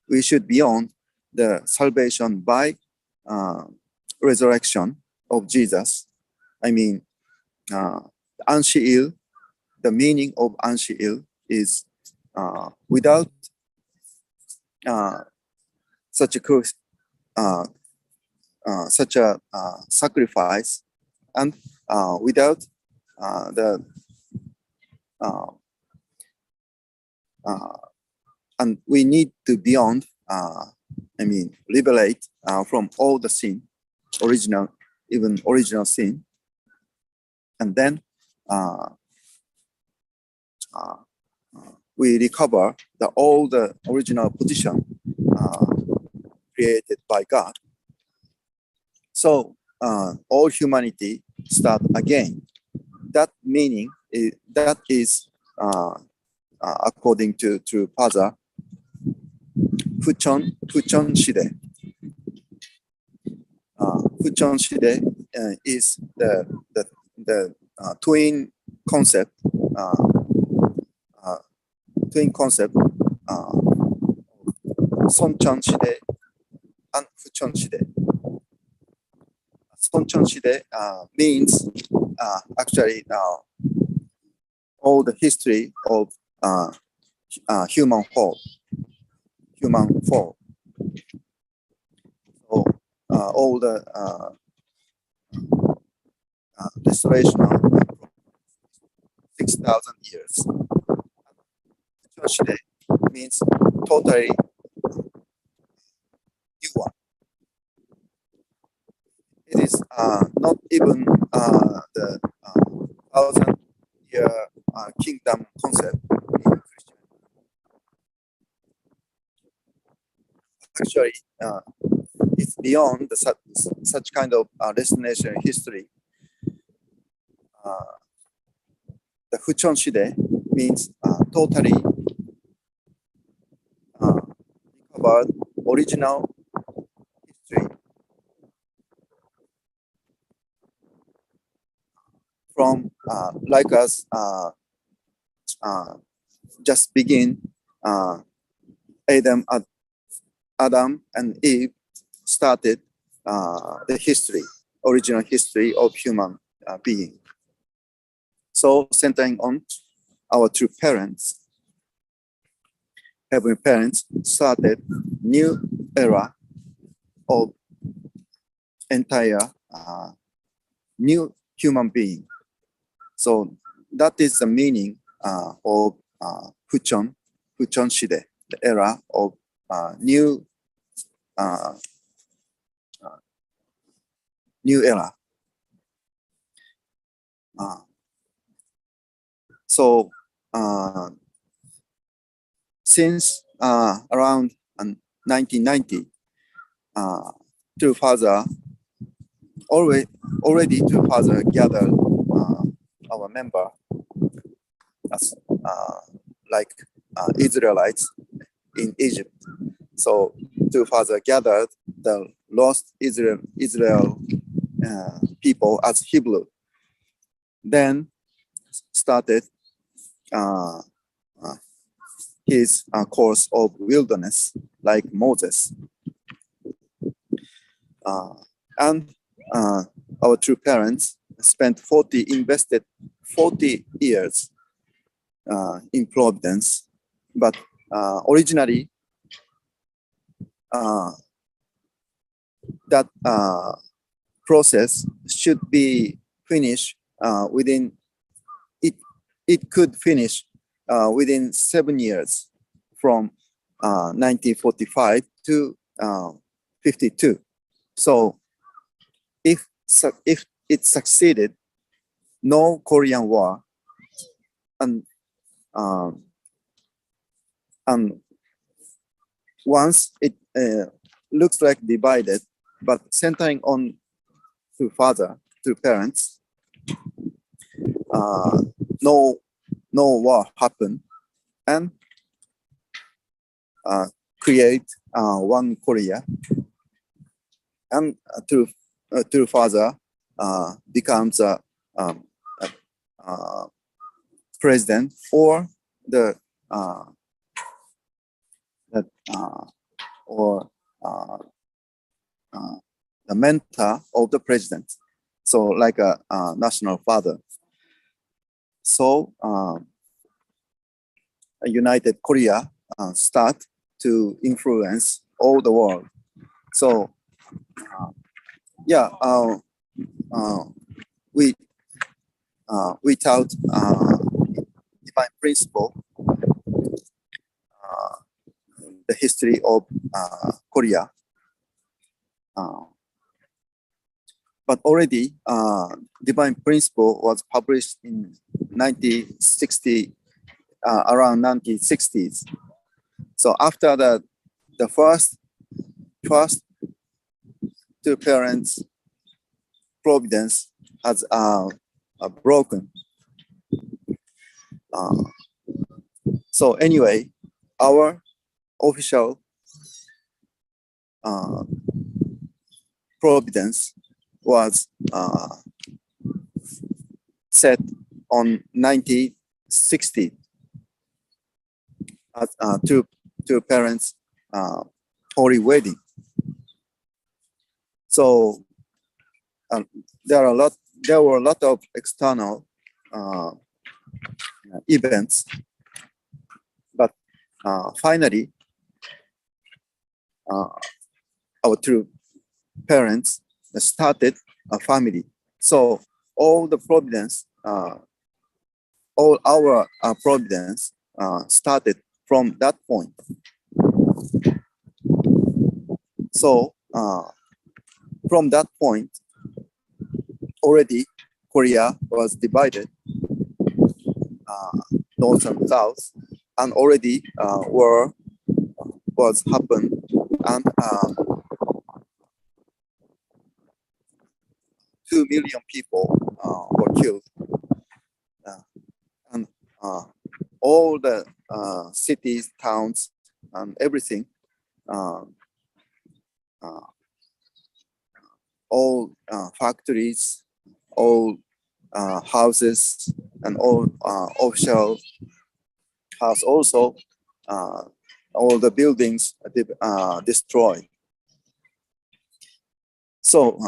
we should beyond the salvation by resurrection of Jesus. Ahn Shi, the meaning of Ahn Shi is without such a sacrifice, and without and we need to beyond liberate from all the sin, original sin, and then we recover all the original position created by God. So all humanity start again. That meaning that is according to Father Fuchon Shide. Fuchon Shide is the twin concept. Sonchon Shide and Fuchon Shide. Sonchon Shide means actually all the history of human fall. So all the restoration of 6,000 years. Shide means totally new one. It is not even the 1,000-year kingdom concept in Christianity. Actually, it's beyond such kind of destination history. the Huchon Shide means totally recovered original history from like us just begin Adam and Eve started the history, original history of human being. So centering on our true parents, heavenly parents started new era of entire new human being. So that is the meaning of Huchon Shide, the era of new era. So since around 1990, two father already two father gathered our member as like Israelites in Egypt. So two father gathered the lost Israel people as Hebrew. Then started his course of wilderness like Moses. And our true parents invested 40 years in Providence, but originally that process should be finished within it could finish within 7 years from 1945 to 52. So if it succeeded, no Korean War, and once it looks like divided, but centering on two parents, no war happened, and create one Korea, and two father becomes a president or the mentor of the president, so like a national father. So a united Korea start to influence all the world. So without divine principle, the history of Korea. But already divine principle was published in 1960, around 1960s. So after the first two parents providence has broken. So anyway, our official providence was set on 1960 as two parents holy wedding. So there were a lot of external events, but finally our two parents started a family. So all the providence, all our providence started from that point. So from that point, already Korea was divided, north and south, and already war was happened, and 2 million people were killed. all the cities, towns, and everything, all factories, all houses, and all offshore house also, all the buildings destroyed. So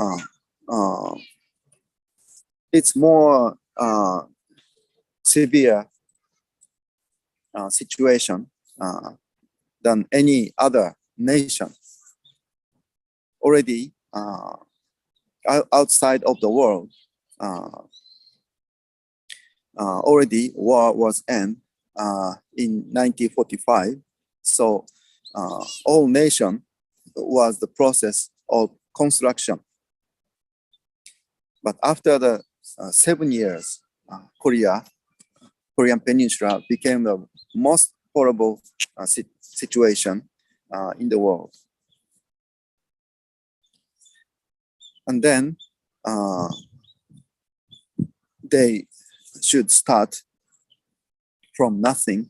it's more severe situation than any other nation. Already outside of the world, already war was end in 1945. So all nation was the process of construction. But after the 7 years, Korean Peninsula became the most horrible situation in the world. And then they should start from nothing.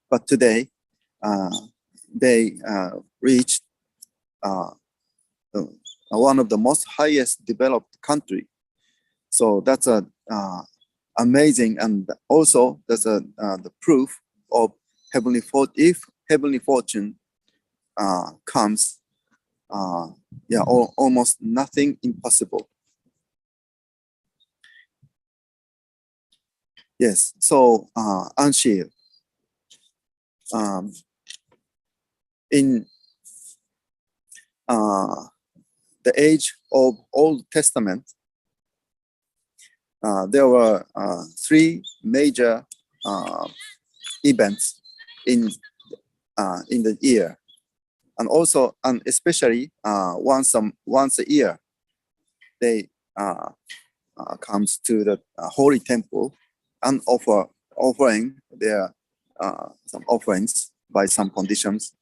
But today, they reached one of the most highest developed country. So that's a amazing, and also that's the proof of heavenly fortune. If heavenly fortune comes, yeah, almost nothing impossible. Yes. So Ahn Shi, in the age of Old Testament, there were 3 major events in the year, and also, and especially once a year, they comes to the holy temple and offering their some offerings by some conditions.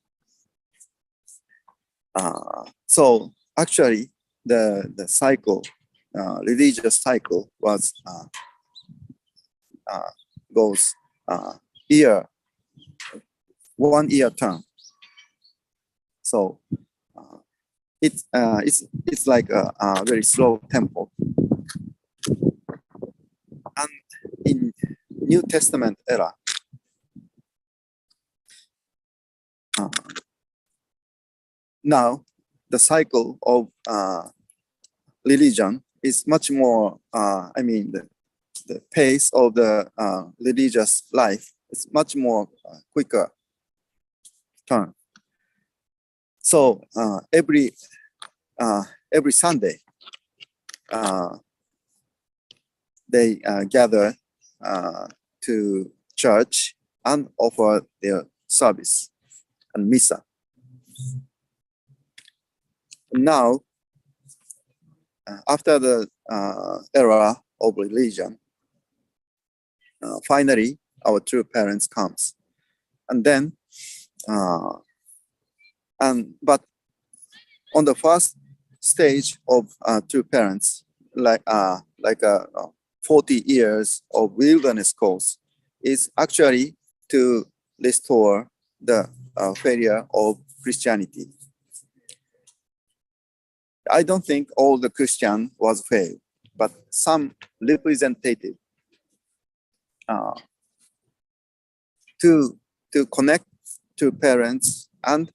So actually, the cycle, religious cycle, was goes year, 1 year term. So it's like a very slow tempo. And in New Testament era, now the cycle of religion is much more, I mean, the pace of the religious life is much more quicker turn. So every Sunday, they gather to church and offer their service and missa. Now, after the era of religion, finally our true parents comes, and then but on the first stage of true parents, like 40 years of wilderness course, is actually to restore the failure of Christianity. I don't think all the Christian was failed, but some representative to connect to parents and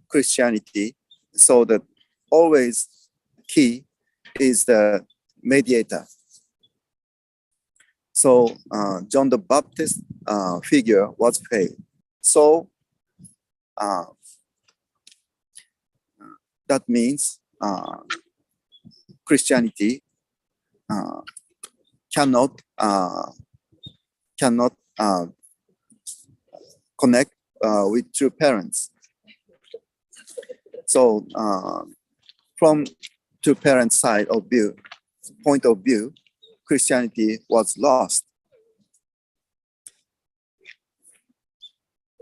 Christianity, so that always key is the mediator. So John the Baptist figure was failed. So that means Christianity cannot connect with true parents. So from true parents' point of view, Christianity was lost.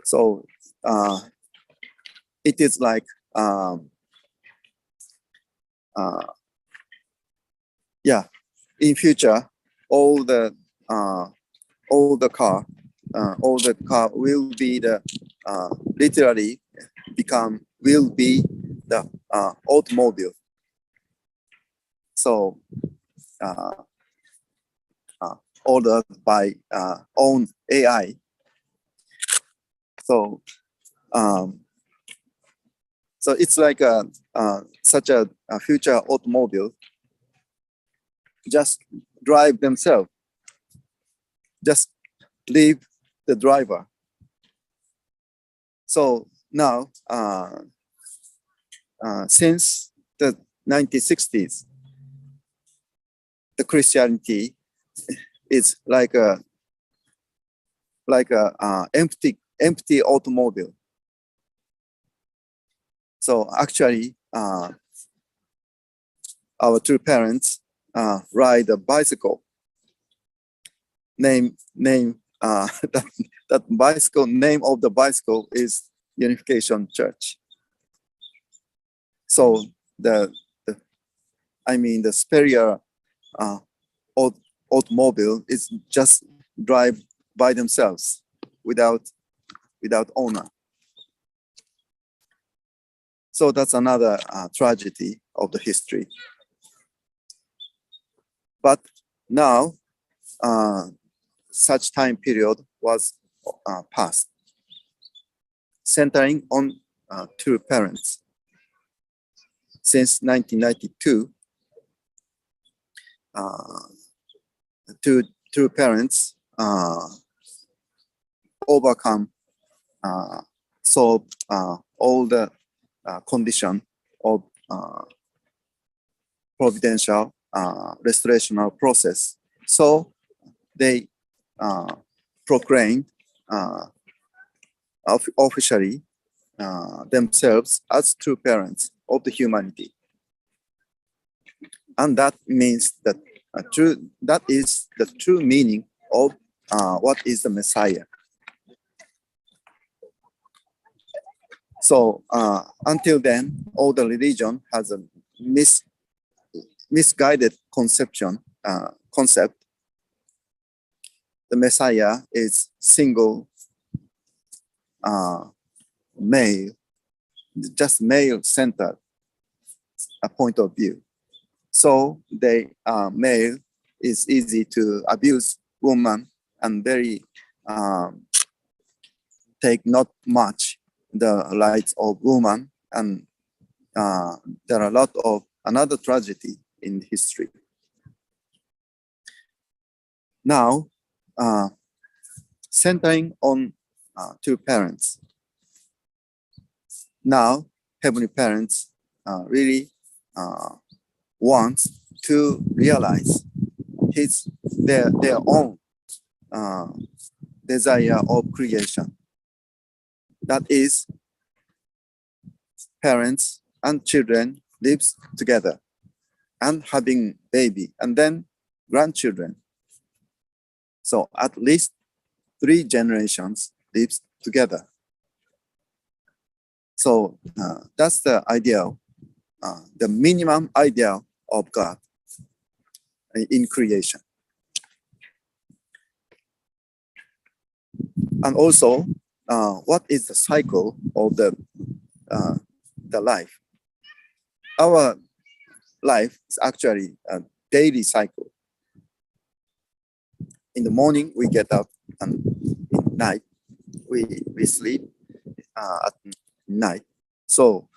So it is like yeah, in future, all the all the car will be the literally will be the automobile. So ordered by own AI. So so it's like such a future automobile just drive themselves, just leave the driver. So now, since the 1960s, the Christianity is like a empty automobile. So actually, our two parents ride a bicycle. That bicycle name of the bicycle is Unification Church. So the superior automobile is just drive by themselves without owner. So that's another tragedy of the history. But now, such time period was past, centering on two parents. Since 1992, two parents solve all the condition of providential restorational process. So they proclaimed officially themselves as true parents of the humanity. And that means that that is the true meaning of what is the Messiah. So until then, all the religion has a misguided concept. The Messiah is single male, just male-centered a point of view. So male is easy to abuse woman and very take not much the rights of woman, and there are a lot of another tragedy in history. Now, centering on two parents. Now, Heavenly Parents really wants to realize their own desire of creation. That is, parents and children lives together and having baby and then grandchildren. So at least 3 generations lives together. So that's the ideal, the minimum ideal of God in creation. And also, what is the cycle of the life? Our life is actually a daily cycle. In the morning, we get up, and at night, we sleep at night. So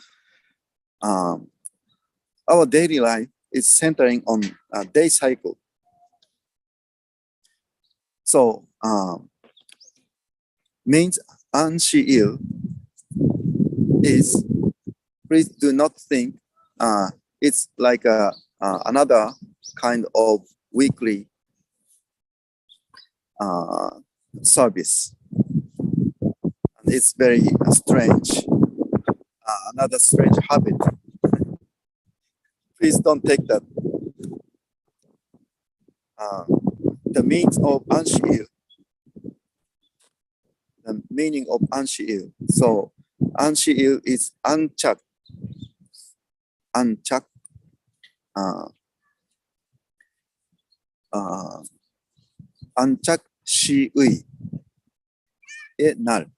our daily life is centering on a day cycle. So means Ahn Shi is, please do not think it's like another kind of weekly service. It's very strange, another strange habit. Please don't take that. The meaning of Ahn Shi, the meaning of Ahn Shi. So Ahn Shi is unchecked, 안착 시의 날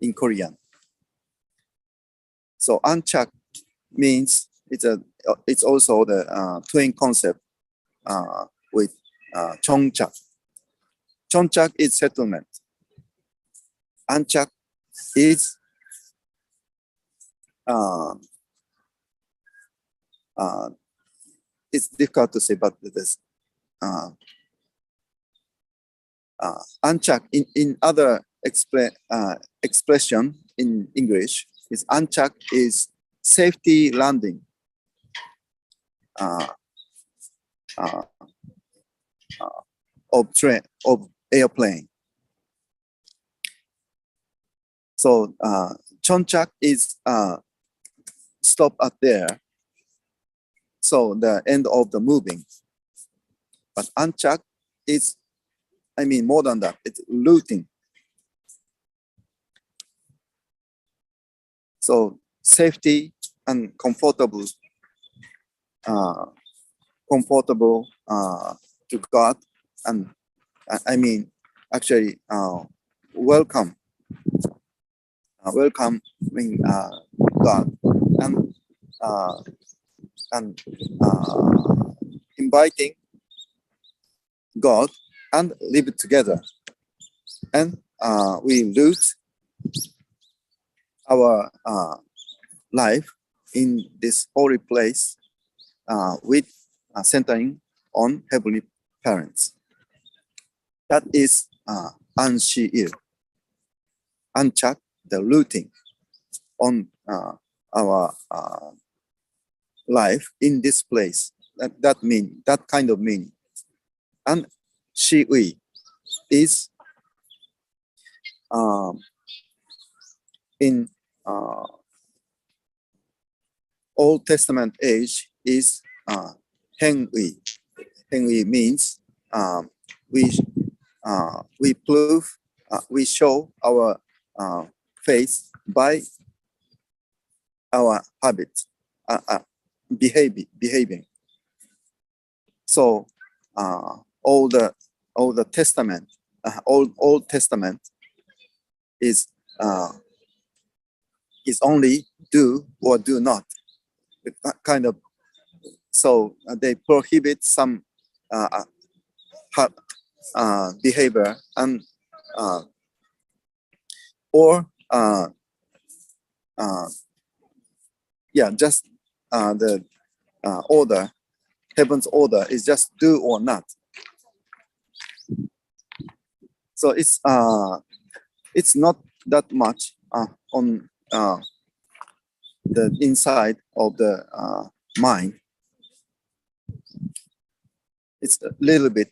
in Korean. So 안착 means it's also the twin concept with 정착. 정착 is settlement. 안착 is it's difficult to say, but this 안착 in other expression in English is 안착 is safety landing. Of airplane. So 정착 is stop at there. So the end of the moving. But 안착 is, I mean, more than that. It's looting. So safety and comfortable to God, and I mean actually welcoming God and inviting God and live together, and we lose our life in this holy place with centering on heavenly parents. That is Ahn Shi, 안착, the rooting on our life in this place. That kind of meaning. And Shi is in Old Testament age is 행위. 행위 means we prove, we show our faith by our habits, behaving. So all the Testament, Old Testament is only do or do not. That kind of, so they prohibit some behavior and just the order, heaven's order is just do or not. So it's not that much on the inside of the mind. It's a little bit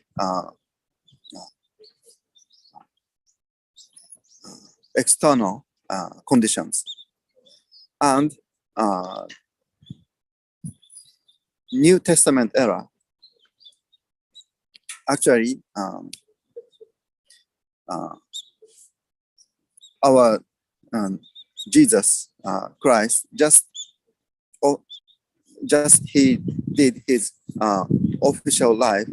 external conditions. And New Testament era, actually our Jesus Christ just he did his official life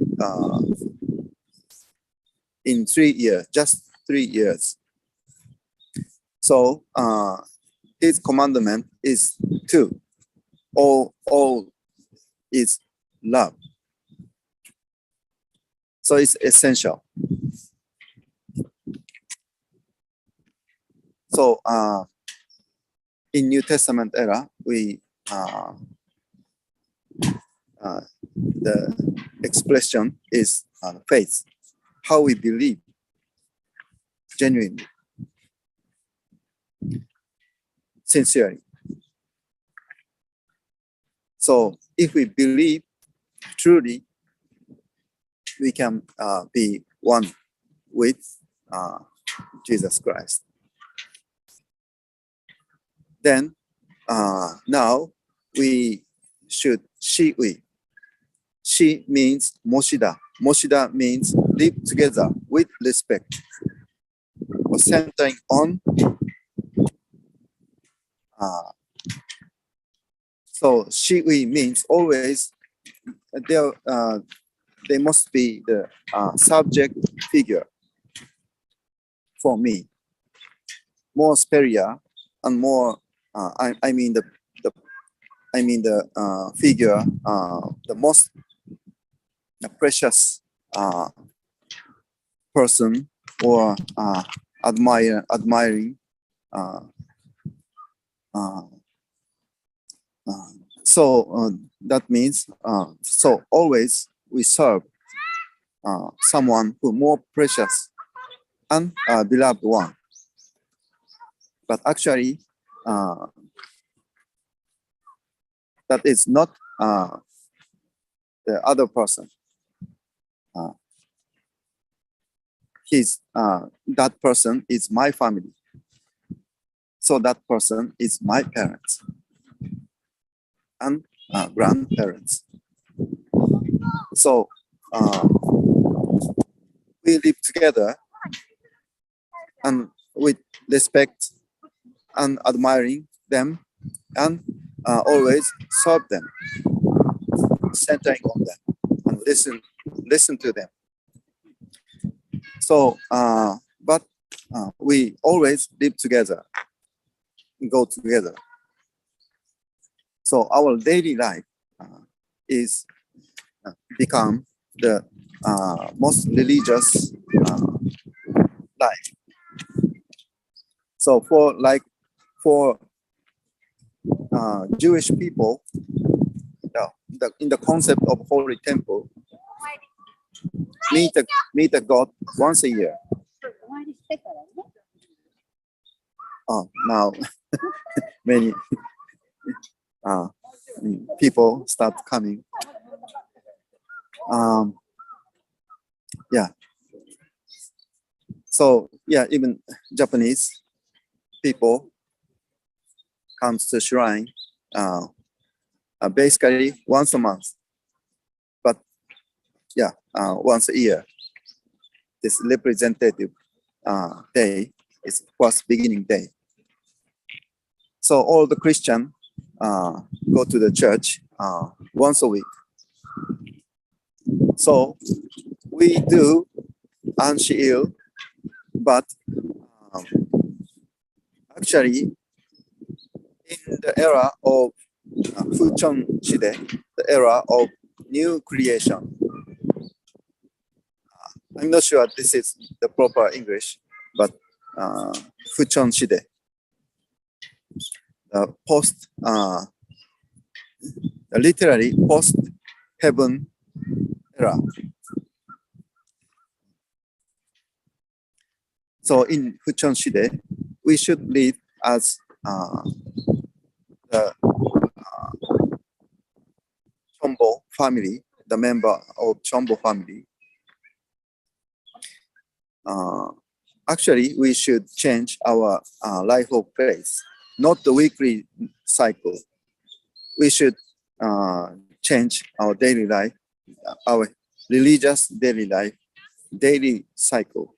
in 3 years, just 3 years. So his commandment is 2. All is love. So it's essential. So in New Testament era, we the expression is faith, how we believe genuinely, sincerely. So if we believe truly, we can be one with Jesus Christ. Then now we should Shi. Shi means Moshida. Moshida means live together with respect, or centering on. So Shi means always there. they must be the subject figure for me. More superior and more, I mean the figure, the most precious person or admiring. So that means so always we serve someone who more precious and beloved one. But actually, that is not the other person. That person is my family. So that person is my parents and grandparents. So we live together and with respect and admiring them and always serve them, centering on them and listen to them. So, but we always live together, go together. So our daily life is become the most religious life. So for Jewish people, in the concept of holy temple, meet the God once a year. Now many people start coming. Yeah. So yeah, even Japanese people comes to shrine basically once a month, but yeah, once a year. This representative day is first beginning day. So all the Christian go to the church once a week. So we do Ahn Shi, but actually in the era of Fuchon Shide, the era of new creation. I'm not sure this is the proper English, but Fuchon Shide, post, literally post heaven era. So in Fuchon Shide, we should live as the Chombo family, the member of Chombo family. Actually, we should change our life of faith, not the weekly cycle. We should change our daily life, our religious daily life, daily cycle.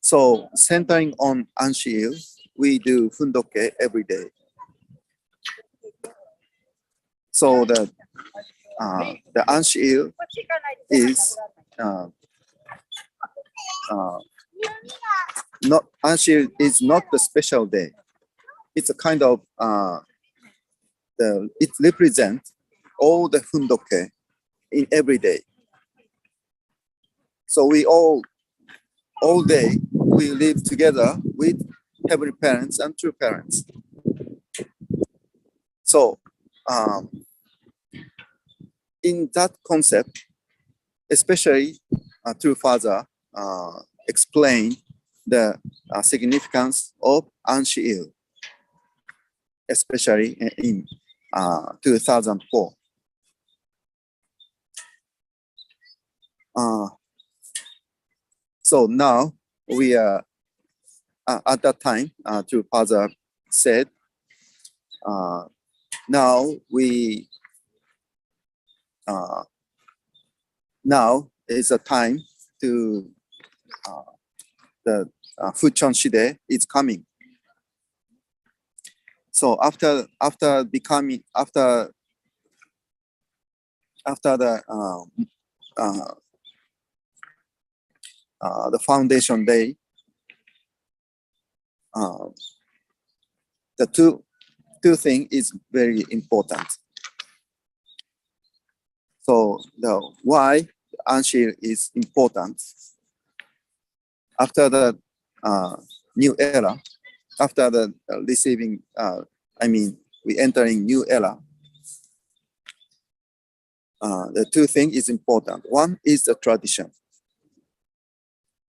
So centering on Ahn Shi, we do fundoke every day. So the Ahn Shi is not Ahn Shi is not the special day. It's a kind of it represents all the fundoke in every day. So we all day we live together with heavenly parents and true parents. So in that concept, especially true father explained the significance of Ahn Shi, especially in 2004. So now we are at that time, true father said, now is a time to the Fuchon Shide is coming. So after after the foundation day, the two thing is very important. So the why Ahn Shi is important after the new era, after the receiving, we entering new era. The two things is important. One is the tradition.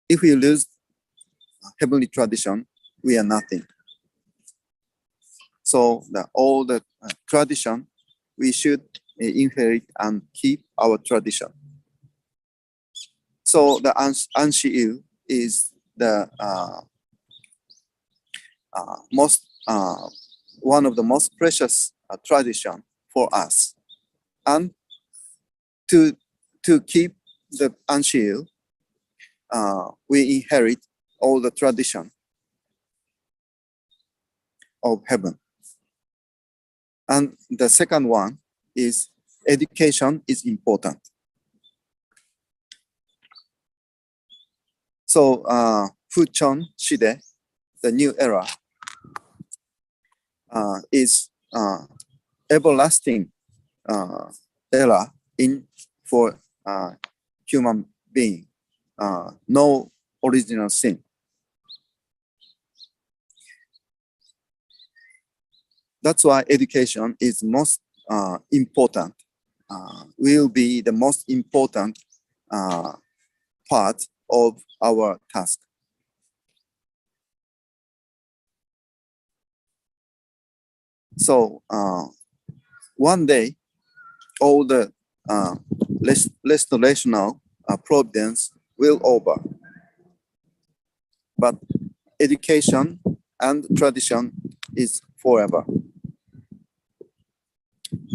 If we lose heavenly tradition, we are nothing. So all the tradition, we should inherit and keep our tradition. So the Ahn Shi is the one of the most precious tradition for us. And to keep the Ahn Shi, we inherit all the tradition of heaven. And the second one is education is important. So Fuchon Shide, the new era, is everlasting era for human being. No original sin. That's why education is most important. Will be the most important part of our task. So one day, all the restorational providence will over. But education and tradition is forever.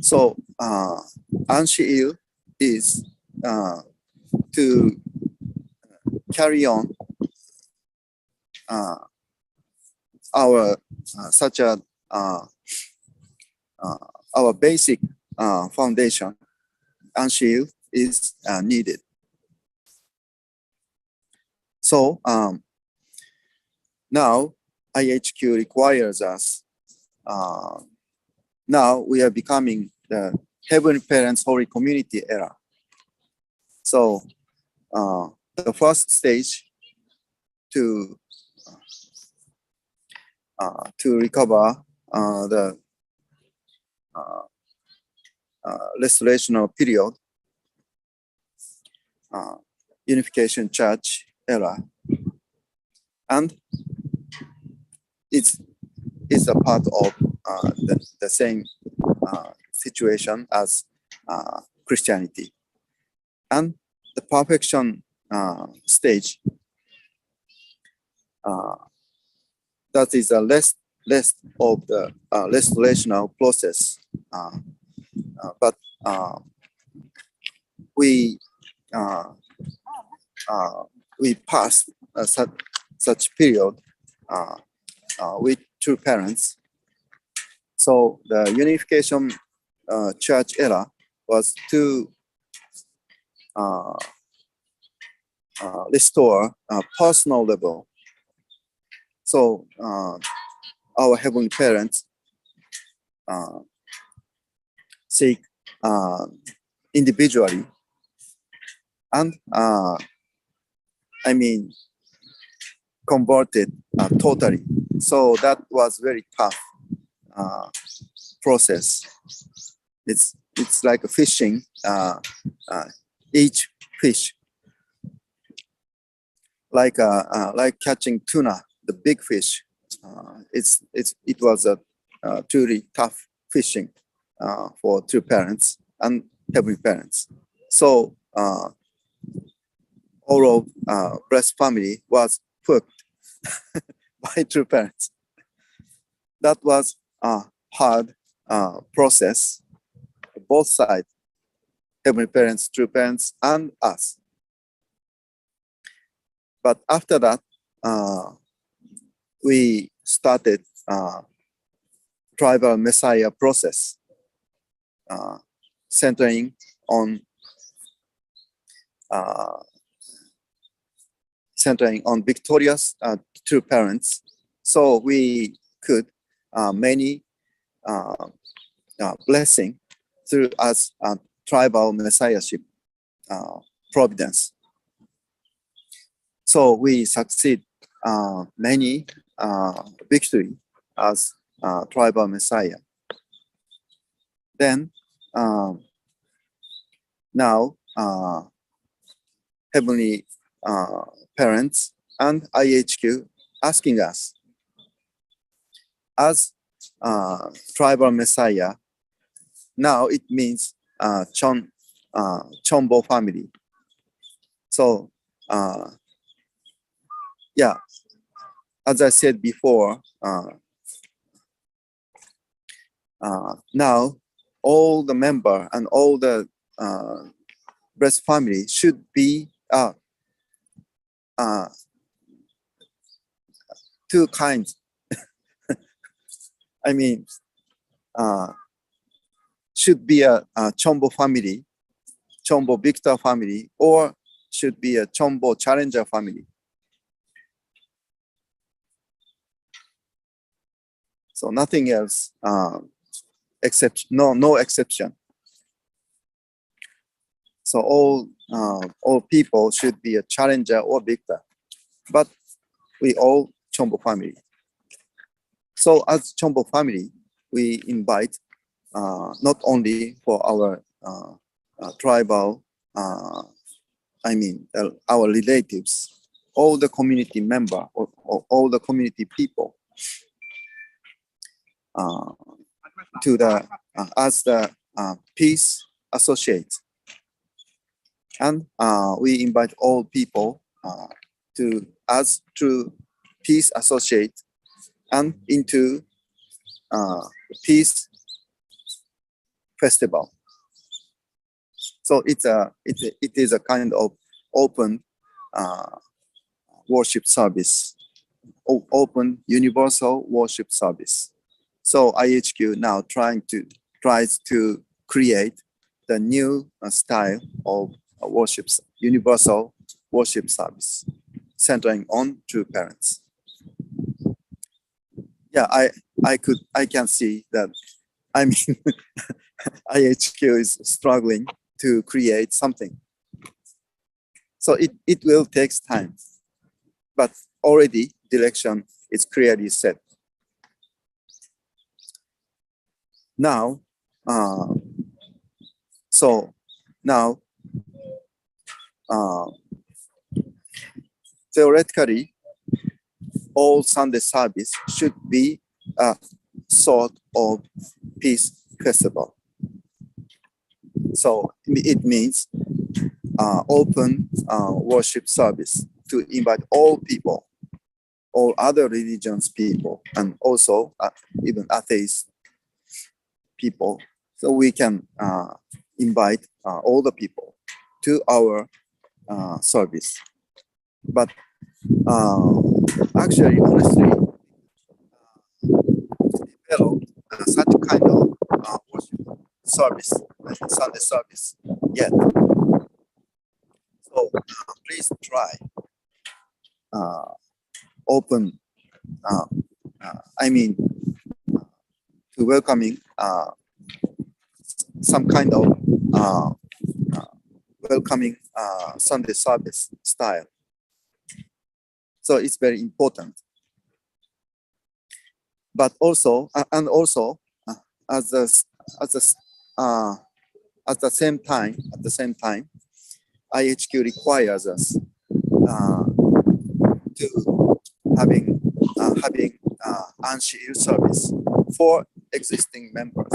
So Ahn Shi is to carry on our such a our basic foundation. Ahn Shi is needed. So now IHQ requires us. Now we are becoming the Heavenly Parents Holy Community era. So the first stage to recover the restorational period, Unification Church era, and it's a part of the same situation as Christianity. And the perfection stage, that is a less of the restorational process, but we passed such period with true parents. So the Unification Church era was to restore a personal level. So our Heavenly Parents seek individually and converted totally. So that was very tough process. It's like a fishing, each fish, like catching tuna, the big fish. It was a truly tough fishing for true parents and Heavenly Parents. So all of blessed family was hooked by true parents. That was a hard process, both sides, Heavenly Parents, true parents, and us. But after that, we started tribal Messiah process, centering on victorious true parents. So we could many blessing through us tribal messiahship providence. So we succeed many victory as tribal messiah. Then now heavenly parents and IHQ asking us as tribal messiah. Now it means Chombo family. So yeah, as I said before, now all the member and all the breast family should be two kinds. I mean, should be a Chombo family, Chombo Victor family, or should be a Chombo Challenger family. So nothing else, except no exception. So all people should be a challenger or victor, but we all Chombo family. So as Chombo family, we invite not only for our tribal, I mean our relatives, all the community member or all the community people to the as the peace associate. And we invite all people to as true peace associate and into peace festival. So it is a kind of open worship service, open universal worship service. So IHQ now tries to create the new style of worship, universal worship service, centering on true parents. Yeah, I can see that. I mean, IHQ is struggling to create something. So it will take time, but already direction is clearly set. Now, so now, theoretically, all Sunday service should be a sort of peace festival. So it means open worship service to invite all people, all other religions people, and also even atheist people. So we can invite all the people to our service. But actually, honestly, develop such kind of worship service, Sunday service yet. So please try open, I mean, to welcoming some kind of welcoming Sunday service style. So it's very important. But also, and also, at the same time, IHQ requires us to having Ahn Shi service for existing members.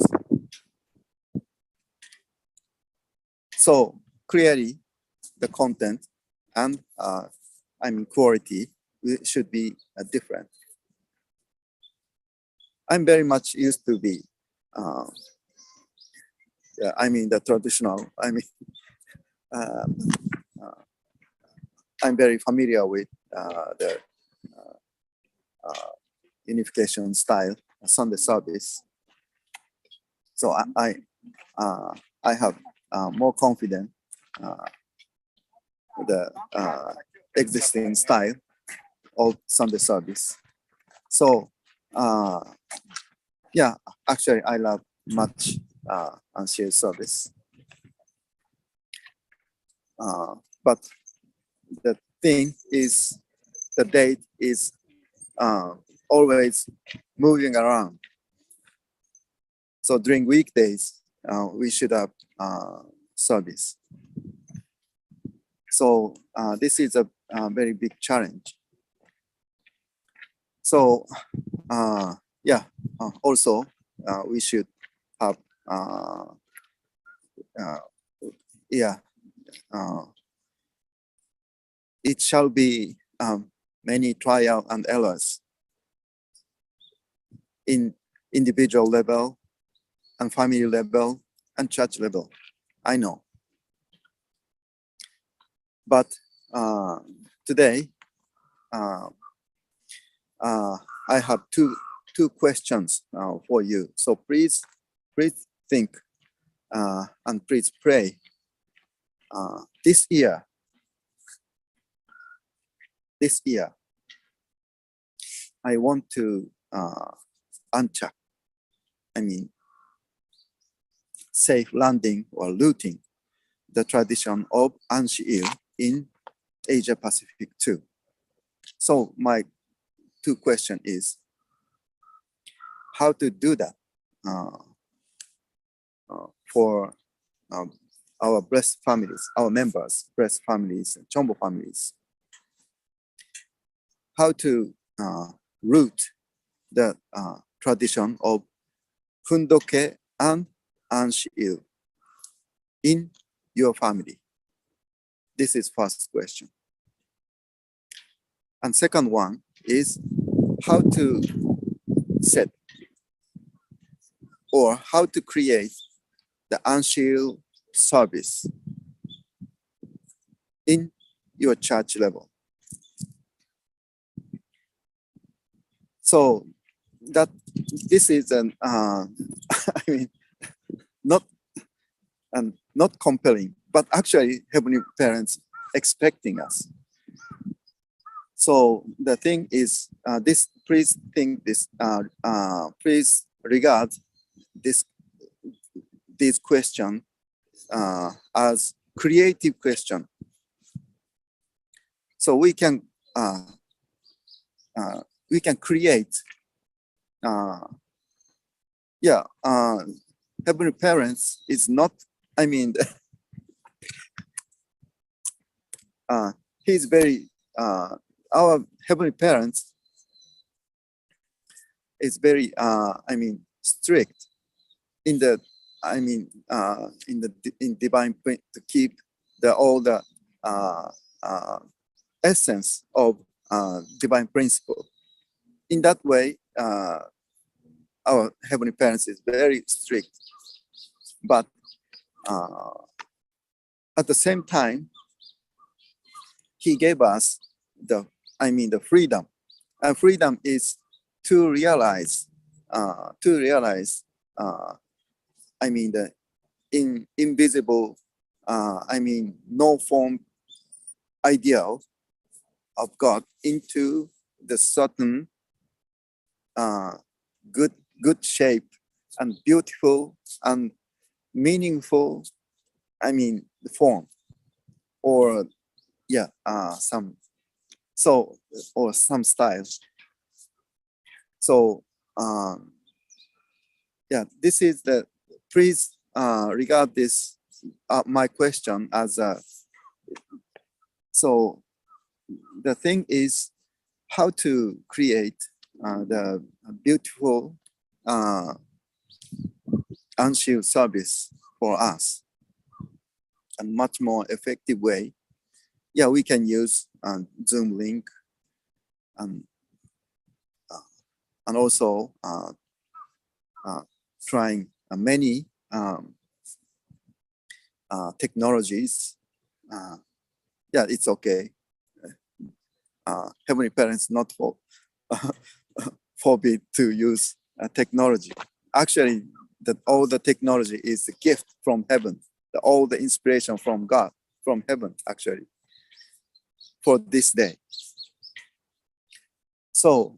So clearly, the content and I mean quality should be different. I'm very much used to be, I mean the traditional. I mean, I'm very familiar with the unification style Sunday service. So I have more confident the existing style of Sunday service. So yeah, actually I love much Ahn Shi service. But the thing is, the date is always moving around. So during weekdays, we should have service. So this is a very big challenge. So yeah, also we should have yeah, it shall be many trial and errors in individual level and family level and church level. I know. But today, I have two questions for you. So please think and please pray. This year, I want to uncheck, safe landing or looting the tradition of Ahn Shi in Asia Pacific too. So my two questions is how to do that for our blessed families, our members, blessed families, and Chombo families. How to root the tradition of Fundoke and Ahn Shi in your family. This is first question. And second one is how to set or how to create the Ahn Shi service in your church level. So that this is an not compelling, but actually Heavenly Parents expecting us. So the thing is, please think this, please regard this question as creative question. So we can create, Heavenly Parents is not, he's very, our Heavenly Parents is very, strict in the, in divine to keep all the essence of divine principle. In that way, our Heavenly Parents is very strict, but at the same time, He gave us the freedom, and freedom is to realize, the invisible, no form ideal of God into the certain good shape and beautiful and meaningful, the form, or some styles. So this is the, please regard this my question as a, so the thing is how to create the beautiful Ahn Shi service for us, a much more effective way. We can use Zoom link and also trying many technologies. It's okay. Heavenly Parents not forbid to use technology. Actually, that all the technology is a gift from heaven. all the inspiration from God, from heaven, actually, for this day. So,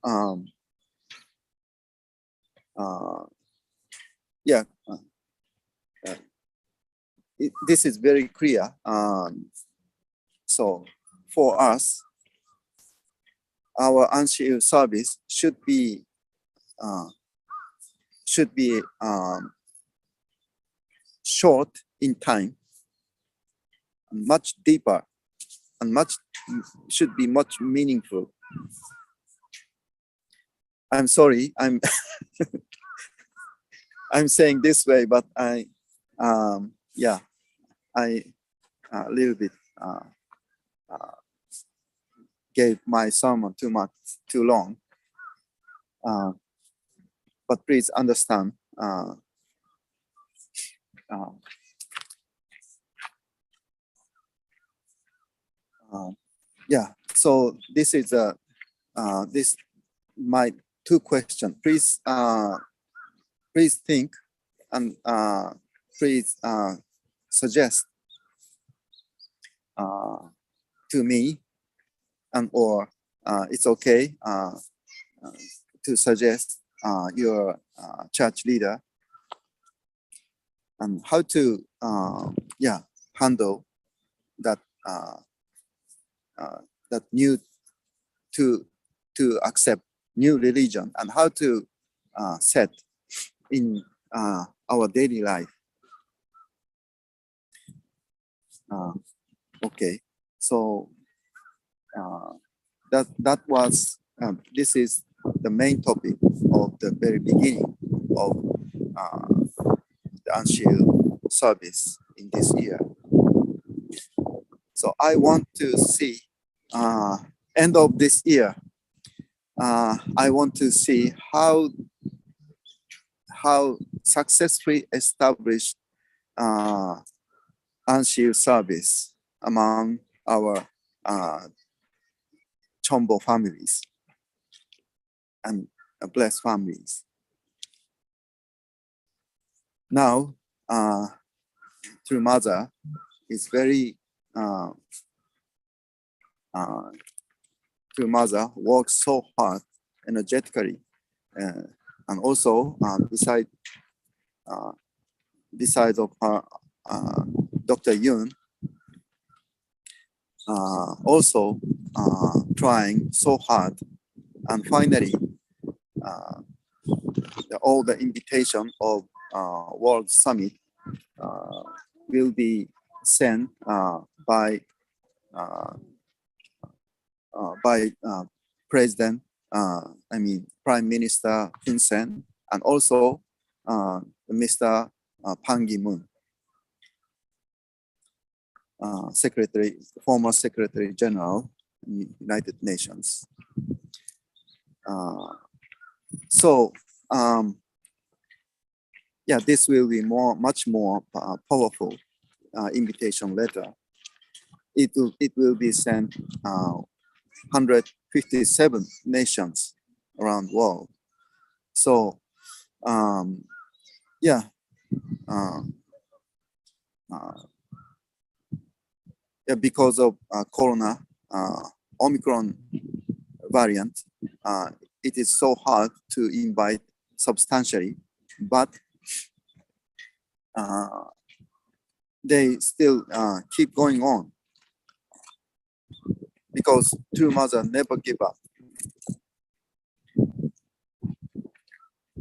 yeah, this is very clear. So, for us, our Ahn Shi service should be short in time, much deeper, and should be much meaningful. I'm sorry, I'm I'm saying this way, but I a little bit gave my sermon too long. But please understand. So this is my two questions. Please think and please suggest to me, and or it's okay to suggest your church leader and how to handle that that new to accept new religion, and how to set in our daily life. Okay, so that was this is the main topic of the very beginning of the Ahn Shi service in this year. So I want to see end of this year. I want to see how successfully established Ahn Shi service among our Chombo families and blessed families. Now, True Mother is very True Mother works so hard, energetically, and also besides of her Dr. Yoon, also trying so hard, and finally all the invitation of World Summit will be sent by President, Prime Minister Hun Sen, and also Mr. Pan Ki-moon, former Secretary General, United Nations. So, this will be much more powerful invitation letter. It will be sent 157 nations around the world. So, because of Corona, Omicron variant, it is so hard to invite substantially, but they still keep going on, because True Mother never give up.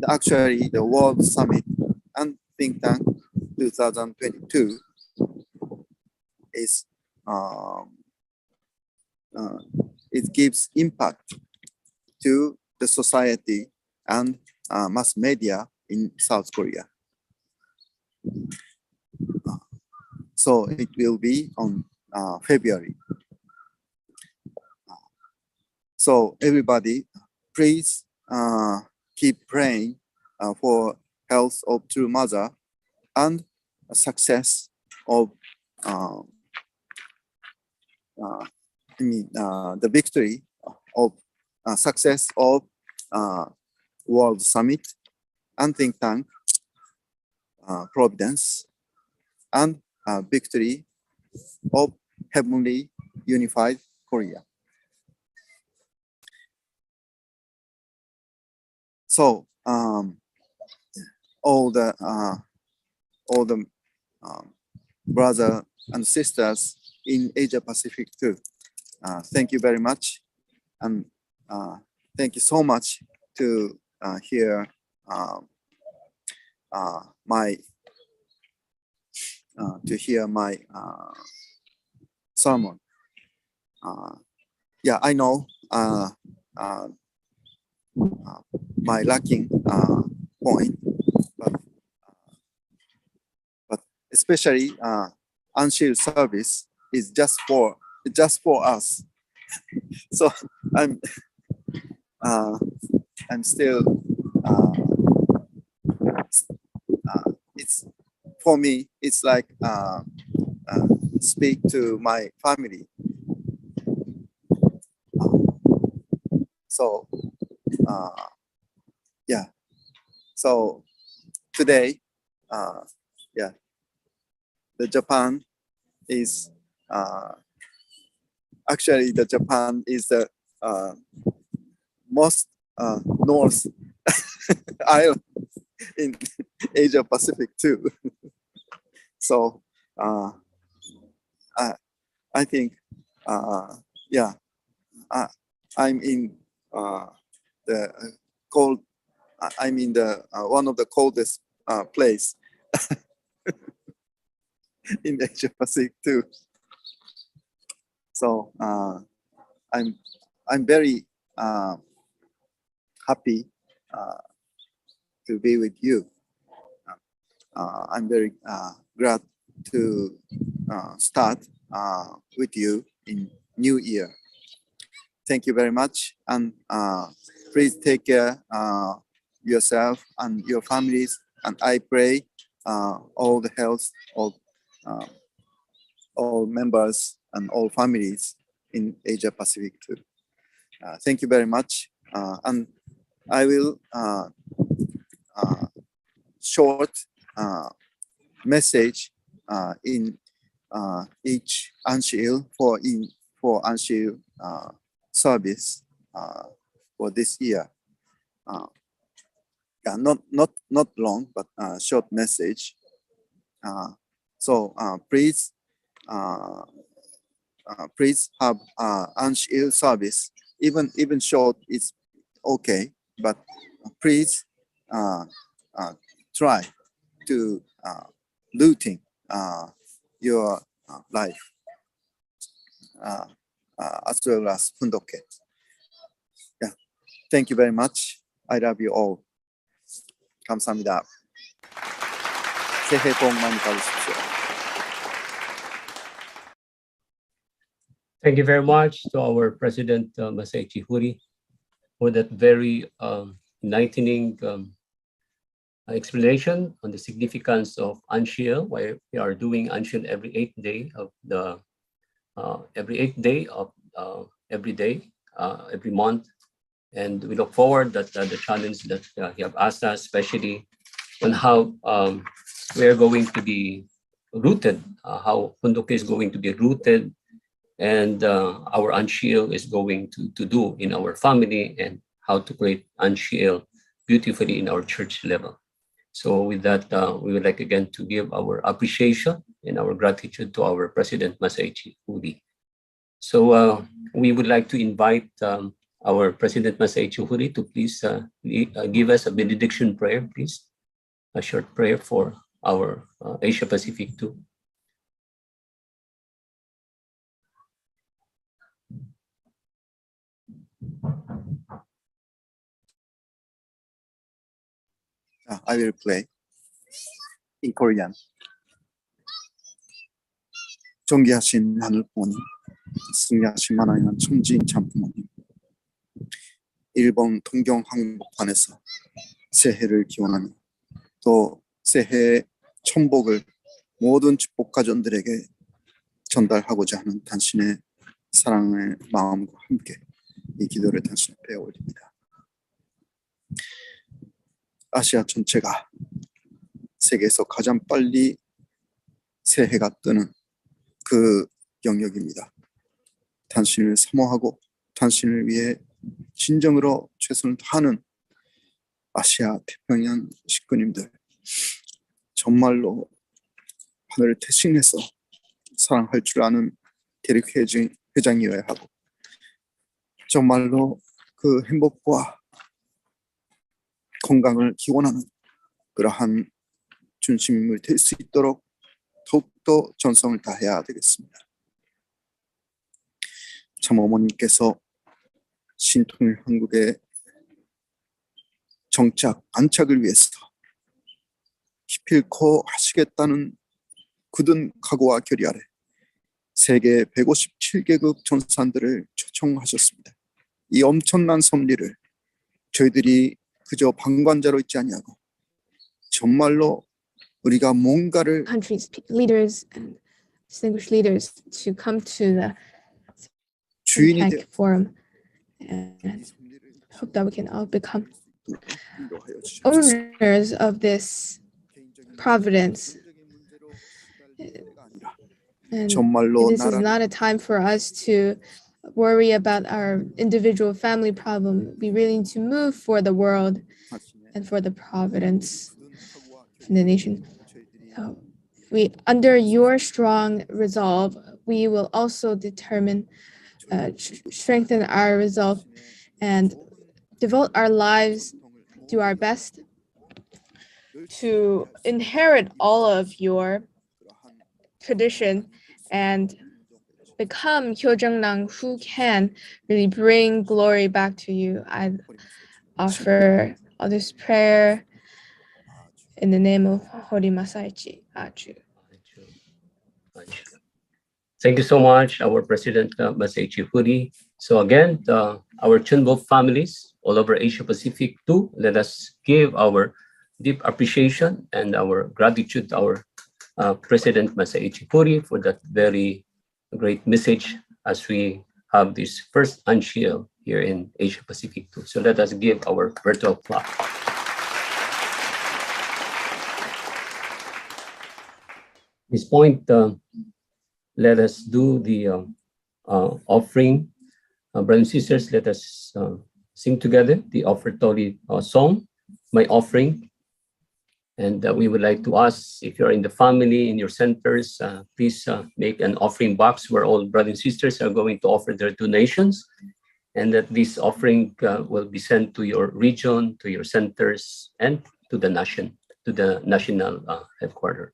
Actually, the World Summit and Think Tank 2022 is it gives impact to the society and mass media in South Korea. So it will be on February. So everybody, please keep praying for health of True Mother and success of the victory of success of World Summit and Think Tank Providence, and victory of heavenly unified Korea. So all the brothers and sisters in Asia Pacific too, thank you very much, and thank you so much to hear my sermon. Yeah, I know my lacking point, but especially Ahn Shi service is just for us. So I'm still it's for me. It's like speak to my family. So yeah. So today, yeah, the Japan is actually the Japan is the most north island in Asia Pacific too. So I think yeah, I'm in the cold. I'm in the one of the coldest place in Asia Pacific too. So I'm very happy to be with you. I'm very glad to start with you in New Year. Thank you very much, and please take care yourself and your families. And I pray all the health of all members and all families in Asia Pacific too. Thank you very much, and I will short message in each Ahn Shi for Ahn Shi service for this year. Yeah, not long, but short message. So please have Ahn Shi service. Even short is okay, but please try to routine your life as well as Fundoke. Yeah, thank you very much. I love you all. 감사합니다. 새해 복 많이 받으십시오. Thank you very much to our President Masaichi Huri for that very enlightening explanation on the significance of Ahn Shi, why we are doing Ahn Shi every 8th day of the every month, and we look forward that the challenge that you have asked us, especially on how we are going to be rooted, how Fundoke is going to be rooted, and our Ahn Shi is going to do in our family, and how to create Ahn Shi beautifully in our church level. So with that, we would like again to give our appreciation and our gratitude to our President Masaichi Huri. So we would like to invite our President Masaichi Huri to please give us a benediction prayer, please. A short prayer for our Asia Pacific too. I will play in Korean. 존귀하신 하늘 부모님, 승리하신 만왕의 천지인 참 부모님, 일본 동경 항복판에서 새해를 기원하며 또 새해 천복을 모든 축복 가정들에게 전달하고자 하는 당신의 사랑의 마음과 함께 이 기도를 당신 앞에 올립니다. 아시아 전체가 세계에서 가장 빨리 새해가 뜨는 그 영역입니다. 당신을 사모하고 당신을 위해 진정으로 최선을 다하는 아시아 태평양 식구님들, 정말로 하늘을 대신해서 사랑할 줄 아는 대륙 회장이어야 하고, 정말로 그 행복과 건강을 기원하는 그러한 중심인물 될 수 있도록 더욱더 전성을 다해야 되겠습니다. 참 어머님께서 신통일 한국의 정착, 안착을 위해서 기필코 하시겠다는 굳은 각오와 결의 아래 세계 157개국 전산들을 초청하셨습니다. 이 엄청난 섭리를 저희들이 그저 방관자로 있지 아니하고 정말로 우리가 뭔가를 countries, leaders, and distinguished leaders to come to the 주인이 Tech 되어 Forum, and hope that we can all become 인도하여 주시옵소서. owners of this providence. And 정말로 this is 나라를 not a time for us to worry about our individual family problem. We really need to move for the world and for the providence of the nation. So we, under your strong resolve, we will also determine, strengthen our resolve and devote our lives, do our best to inherit all of your tradition and become Hyojeongnang who can really bring glory back to you. I offer all this prayer in the name of Holy Masaichi Achu. Thank you so much, our President Masaichi Furi. So again, our Chunbo families all over Asia Pacific too, let us give our deep appreciation and our gratitude to our President Masaichi Furi for that very great message as we have this first Ahn Shi here in Asia Pacific too. So let us give our virtual clap. At this point, let us do the offering. Brothers and sisters, let us sing together the offertory song, My Offering. And we would like to ask, if you're in the family, in your centers, please make an offering box where all brothers and sisters are going to offer their donations, and that this offering will be sent to your region, to your centers, and to the national headquarters.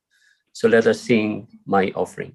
So let us sing My Offering.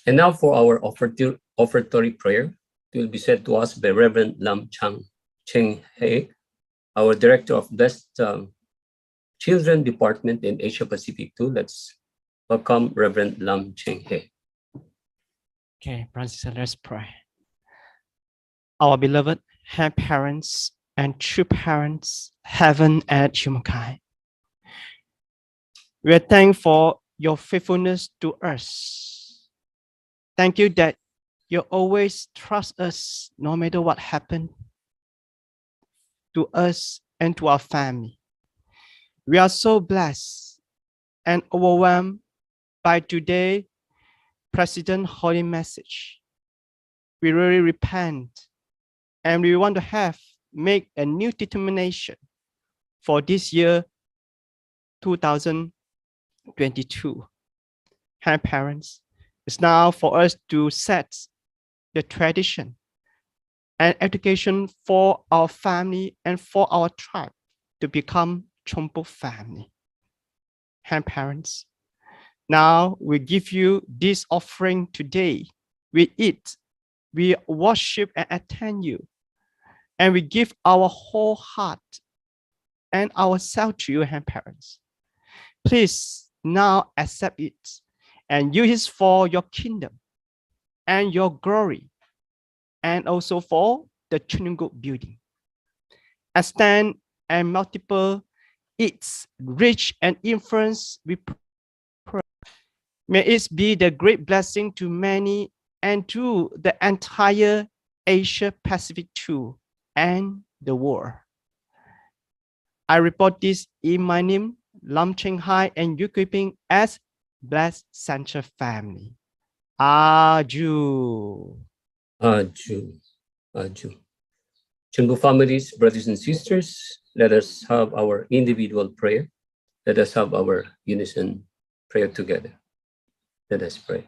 And now for our offertory prayer, it will be said to us by Reverend Lam Cheng He, our Director of Blessed Children Department in Asia Pacific 2. Let's welcome Reverend Lam Cheng He. Okay, brothers and let's pray. Our beloved parents and true parents, heaven and humankind, we are thankful for your faithfulness to us. Thank you that you always trust us no matter what happened to us and to our family. We are so blessed and overwhelmed by today's President Holy Message. We really repent and we want to make a new determination for this year 2022. Parents, it's now for us to set the tradition and education for our family and for our tribe to become Chompo family. Parents, now we give you this offering today. We eat, we worship and attend you, and we give our whole heart and ourselves to you, parents. Please now accept it and use it for your kingdom and your glory, and also for the Chunungo building. Extend and multiple its reach and influence, we pray. May it be the great blessing to many and to the entire Asia Pacific too and the world. I report this in my name, Lam Cheng Hai, and equipping as Blessed Central Family. Aju. Aju. Aju. Chunbu families, brothers and sisters, let us have our individual prayer. Let us have our unison prayer together. Let us pray.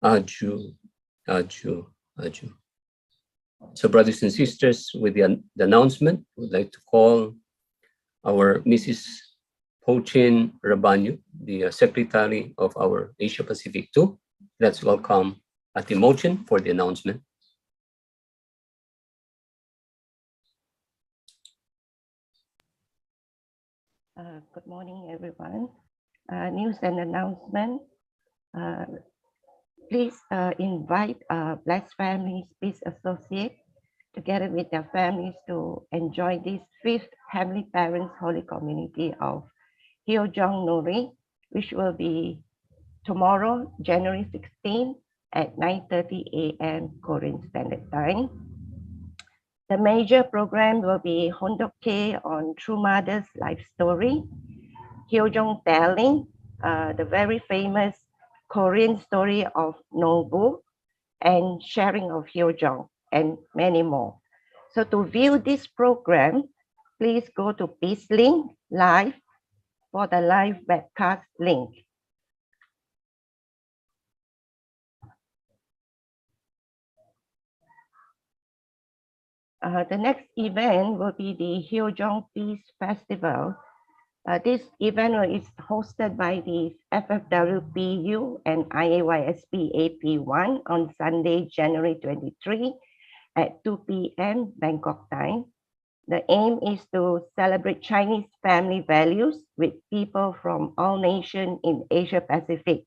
Aju, Aju, Aju. So brothers and sisters, with the announcement, we'd like to call our Mrs. Pochin Rabanyu, the Secretary of our Asia Pacific 2. Let's welcome Ati Mochin for the announcement. Good morning, everyone. News and announcement. Please invite Blessed Families Peace Associate together with their families to enjoy this 5th Heavenly Parents Holy Community of Hyojong Nori, which will be tomorrow, January 16 at 9:30 a.m. Korean Standard Time. The major program will be Hondoke on True Mother's life story, Hyojong telling the very famous Korean story of Nobu, and sharing of Hyojong, and many more. So to view this program, please go to Peacelink Live for the live webcast link. The next event will be the Hyojong Peace Festival. This event is hosted by the FFWPU and IAYSP-AP1 on Sunday, January 23 at 2 p.m. Bangkok time. The aim is to celebrate Chinese family values with people from all nations in Asia Pacific.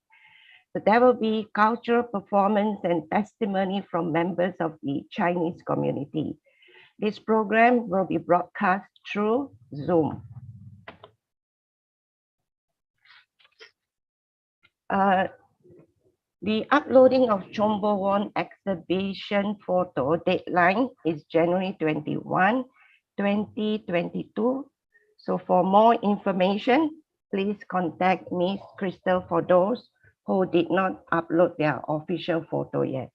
So there will be cultural performance and testimony from members of the Chinese community. This program will be broadcast through Zoom. The uploading of Chombowon exhibition photo deadline is January 21, 2022. So for more information, please contact Ms. Crystal for those who did not upload their official photo yet.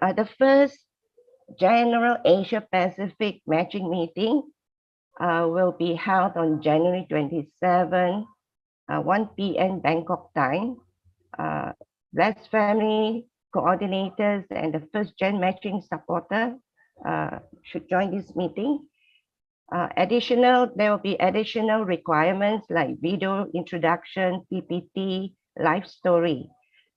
The first General Asia Pacific matching meeting will be held on January 27, 1 p.m. Bangkok time. Blessed Family coordinators and the first gen matching supporter should join this meeting. There will be additional requirements like video introduction, PPT, live story.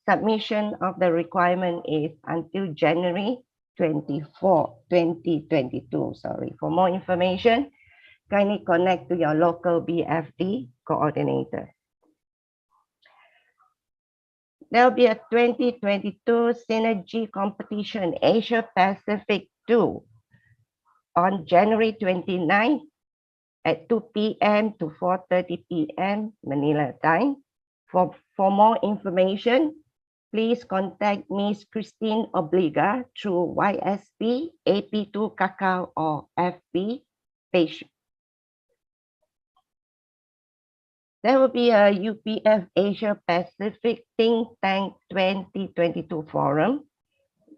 Submission of the requirement is until January 24, 2022. Sorry. For more information, kindly connect to your local BFD coordinator. There will be a 2022 Synergy Competition Asia Pacific 2 on January 29 at 2 p.m. to 4:30 p.m. Manila time. For more information, please contact Ms. Christine Obliga through YSP, AP2 Kakao or FB page. There will be a UPF Asia Pacific Think Tank 2022 Forum.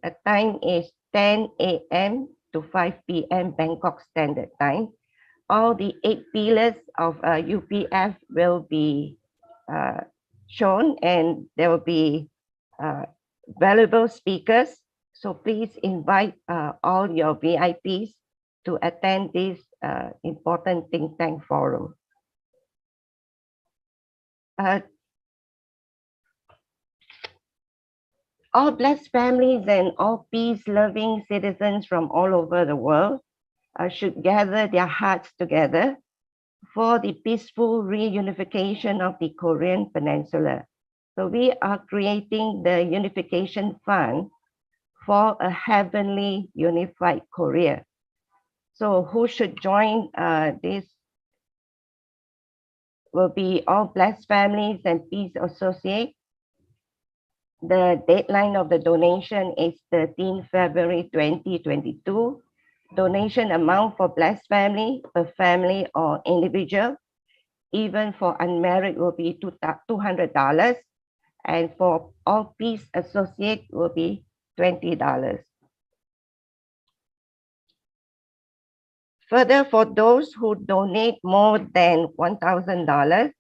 The time is 10 a.m. to 5 p.m. Bangkok Standard Time. All the 8 pillars of UPF will be shown, and there will be valuable speakers. So please invite all your VIPs to attend this important think tank forum. All blessed families and all peace-loving citizens from all over the world should gather their hearts together for the peaceful reunification of the Korean Peninsula. So we are creating the Unification Fund for a heavenly unified Korea. So who should join this will be all blessed families and peace associates. The deadline of the donation is 13 February 2022. Donation amount for blessed family, per family or individual, even for unmarried, will be $200. And for all peace associates will be $20. Further, for those who donate more than $1,000,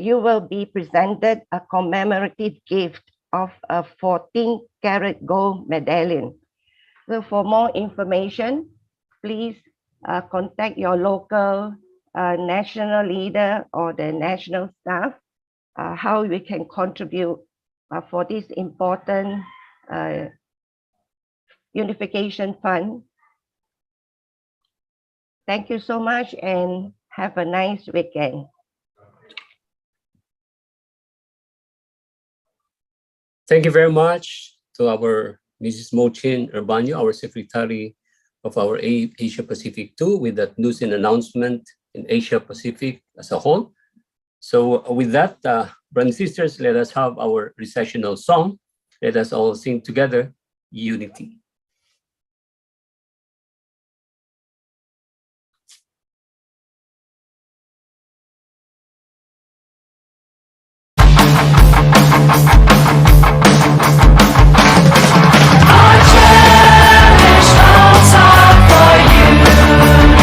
you will be presented a commemorative gift of a 14-karat gold medallion. So for more information, please contact your local national leader or the national staff, how we can contribute for this important unification fund. Thank you so much and have a nice weekend. Thank you very much to our Mrs. Mochin Urbanio, our Secretary of our Asia Pacific 2, with that news and announcement in Asia Pacific as a whole. So with that, brothers and sisters, let us have our recessional song. Let us all sing together, Unity. I cherish all time for you.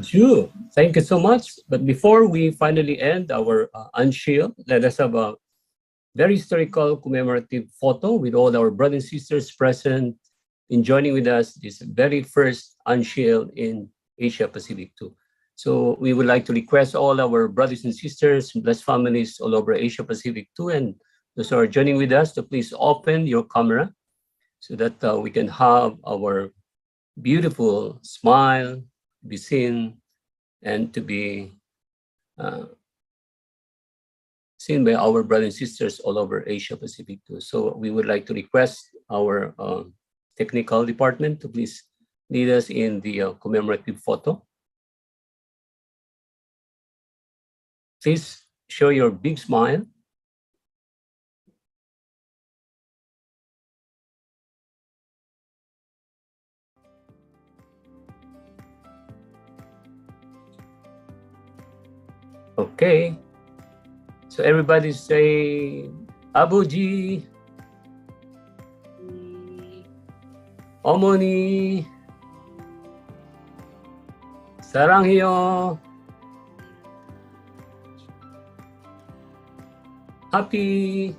Ju, thank you so much. But before we finally end our Ahn Shi, let us have a very historical commemorative photo with all our brothers and sisters present in joining with us this very first Ahn Shi in Asia Pacific too. So we would like to request all our brothers and sisters, blessed families all over Asia Pacific too, and those who are joining with us to please open your camera so that we can have our beautiful smile be seen and to be seen by our brothers and sisters all over Asia Pacific too. So we would like to request our technical department to please lead us in the commemorative photo. Please show your big smile. Okay. So everybody say Abuji, 어머니, 사랑해요. Happy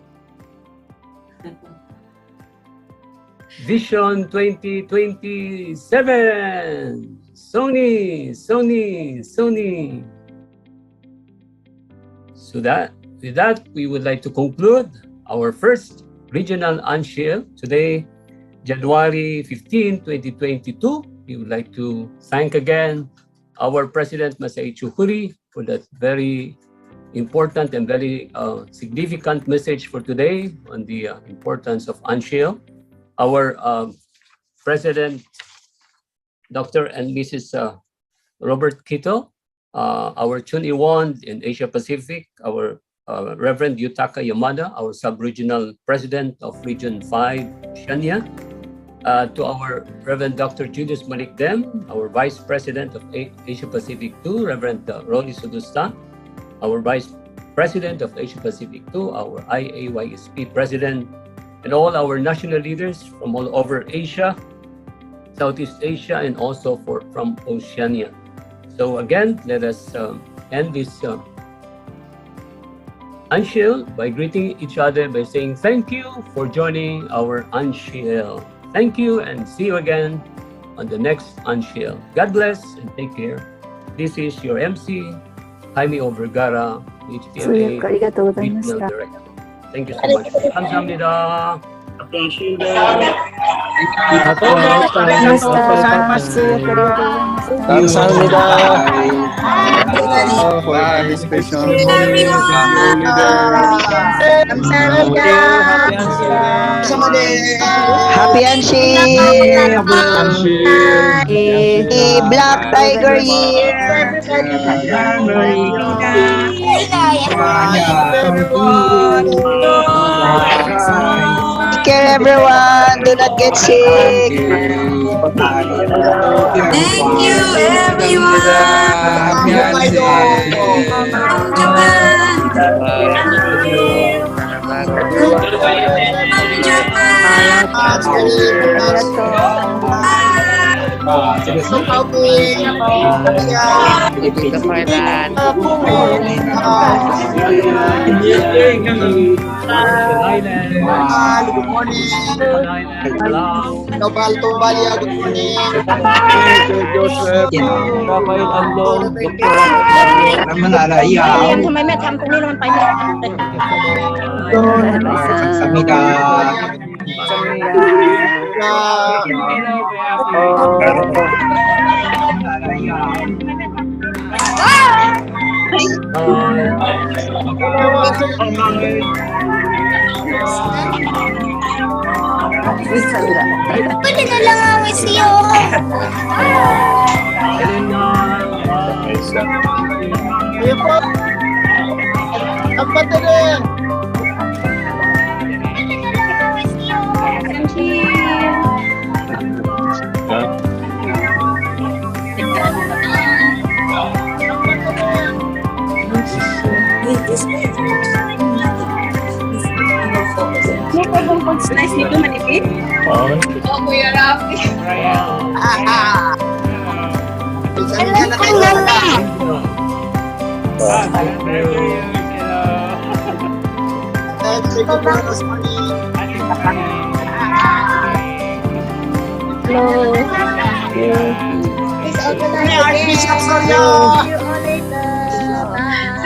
Vision 2027. Sony. So with that, we would like to conclude our first regional Ahn Shi today, January 15, 2022. We would like to thank again our President Masai Chuhuri for that very important and very significant message for today on the importance of Ahn Shi. Our President, Dr. and Mrs. Robert Kito, our Chun Iwon in Asia Pacific, our Reverend Yutaka Yamada, our Sub-Regional President of Region 5, Oceania, to our Reverend Dr. Julius Malik Dem, our Vice President of Asia Pacific 2, Reverend Ronnie Sudusta, our Vice President of Asia Pacific 2, our IAYSP President, and all our national leaders from all over Asia, Southeast Asia, and also from Oceania. So again, let us end this Ahn Shi by greeting each other by saying thank you for joining our Ahn Shi. Thank you and see you again on the next Ahn Shi. God bless and take care. This is your MC, Jaime O. Vergara, HPMA Regional Director. Thank you so much. 감사합니다. 감사합니다. For participation. Happy Ahn Shi! Black Tiger Year! Take care, everyone. Do not get sick. Thank you, everyone. Good morning. Nobal Tumbalia, good morning. Joseph, Rafael Andong, Dr.ทำไมแม่ทำตรงนี้แล้วมันไปไม่ได้ Samida. Pwede na lang ang isiyo. May pwedeng pag-slice nito manipit? Oo, Kuya Rafi. Si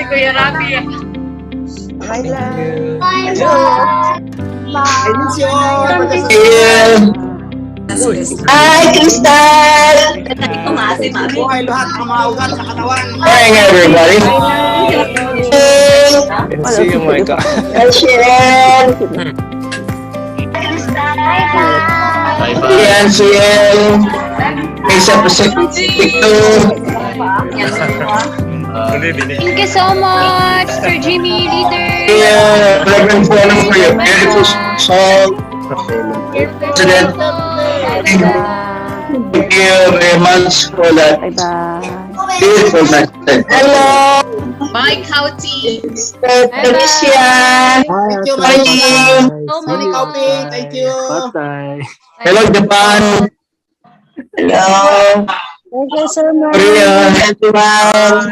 Kuya Rafi. Hi, Crystal! Morning, everybody! See you, Micah. Hi, Sharon! Hi, Sharon! Isa Pacific 2. Thank you so much, Sir Jimmy, leader. Yeah, Reverend Follow for your beautiful song. President, thank you very much for that beautiful message. Hello! Bye, Kauti. Patricia! Thank you, Thank you. Hello, Japan! Hello! Thank you so much. Korea, everyone!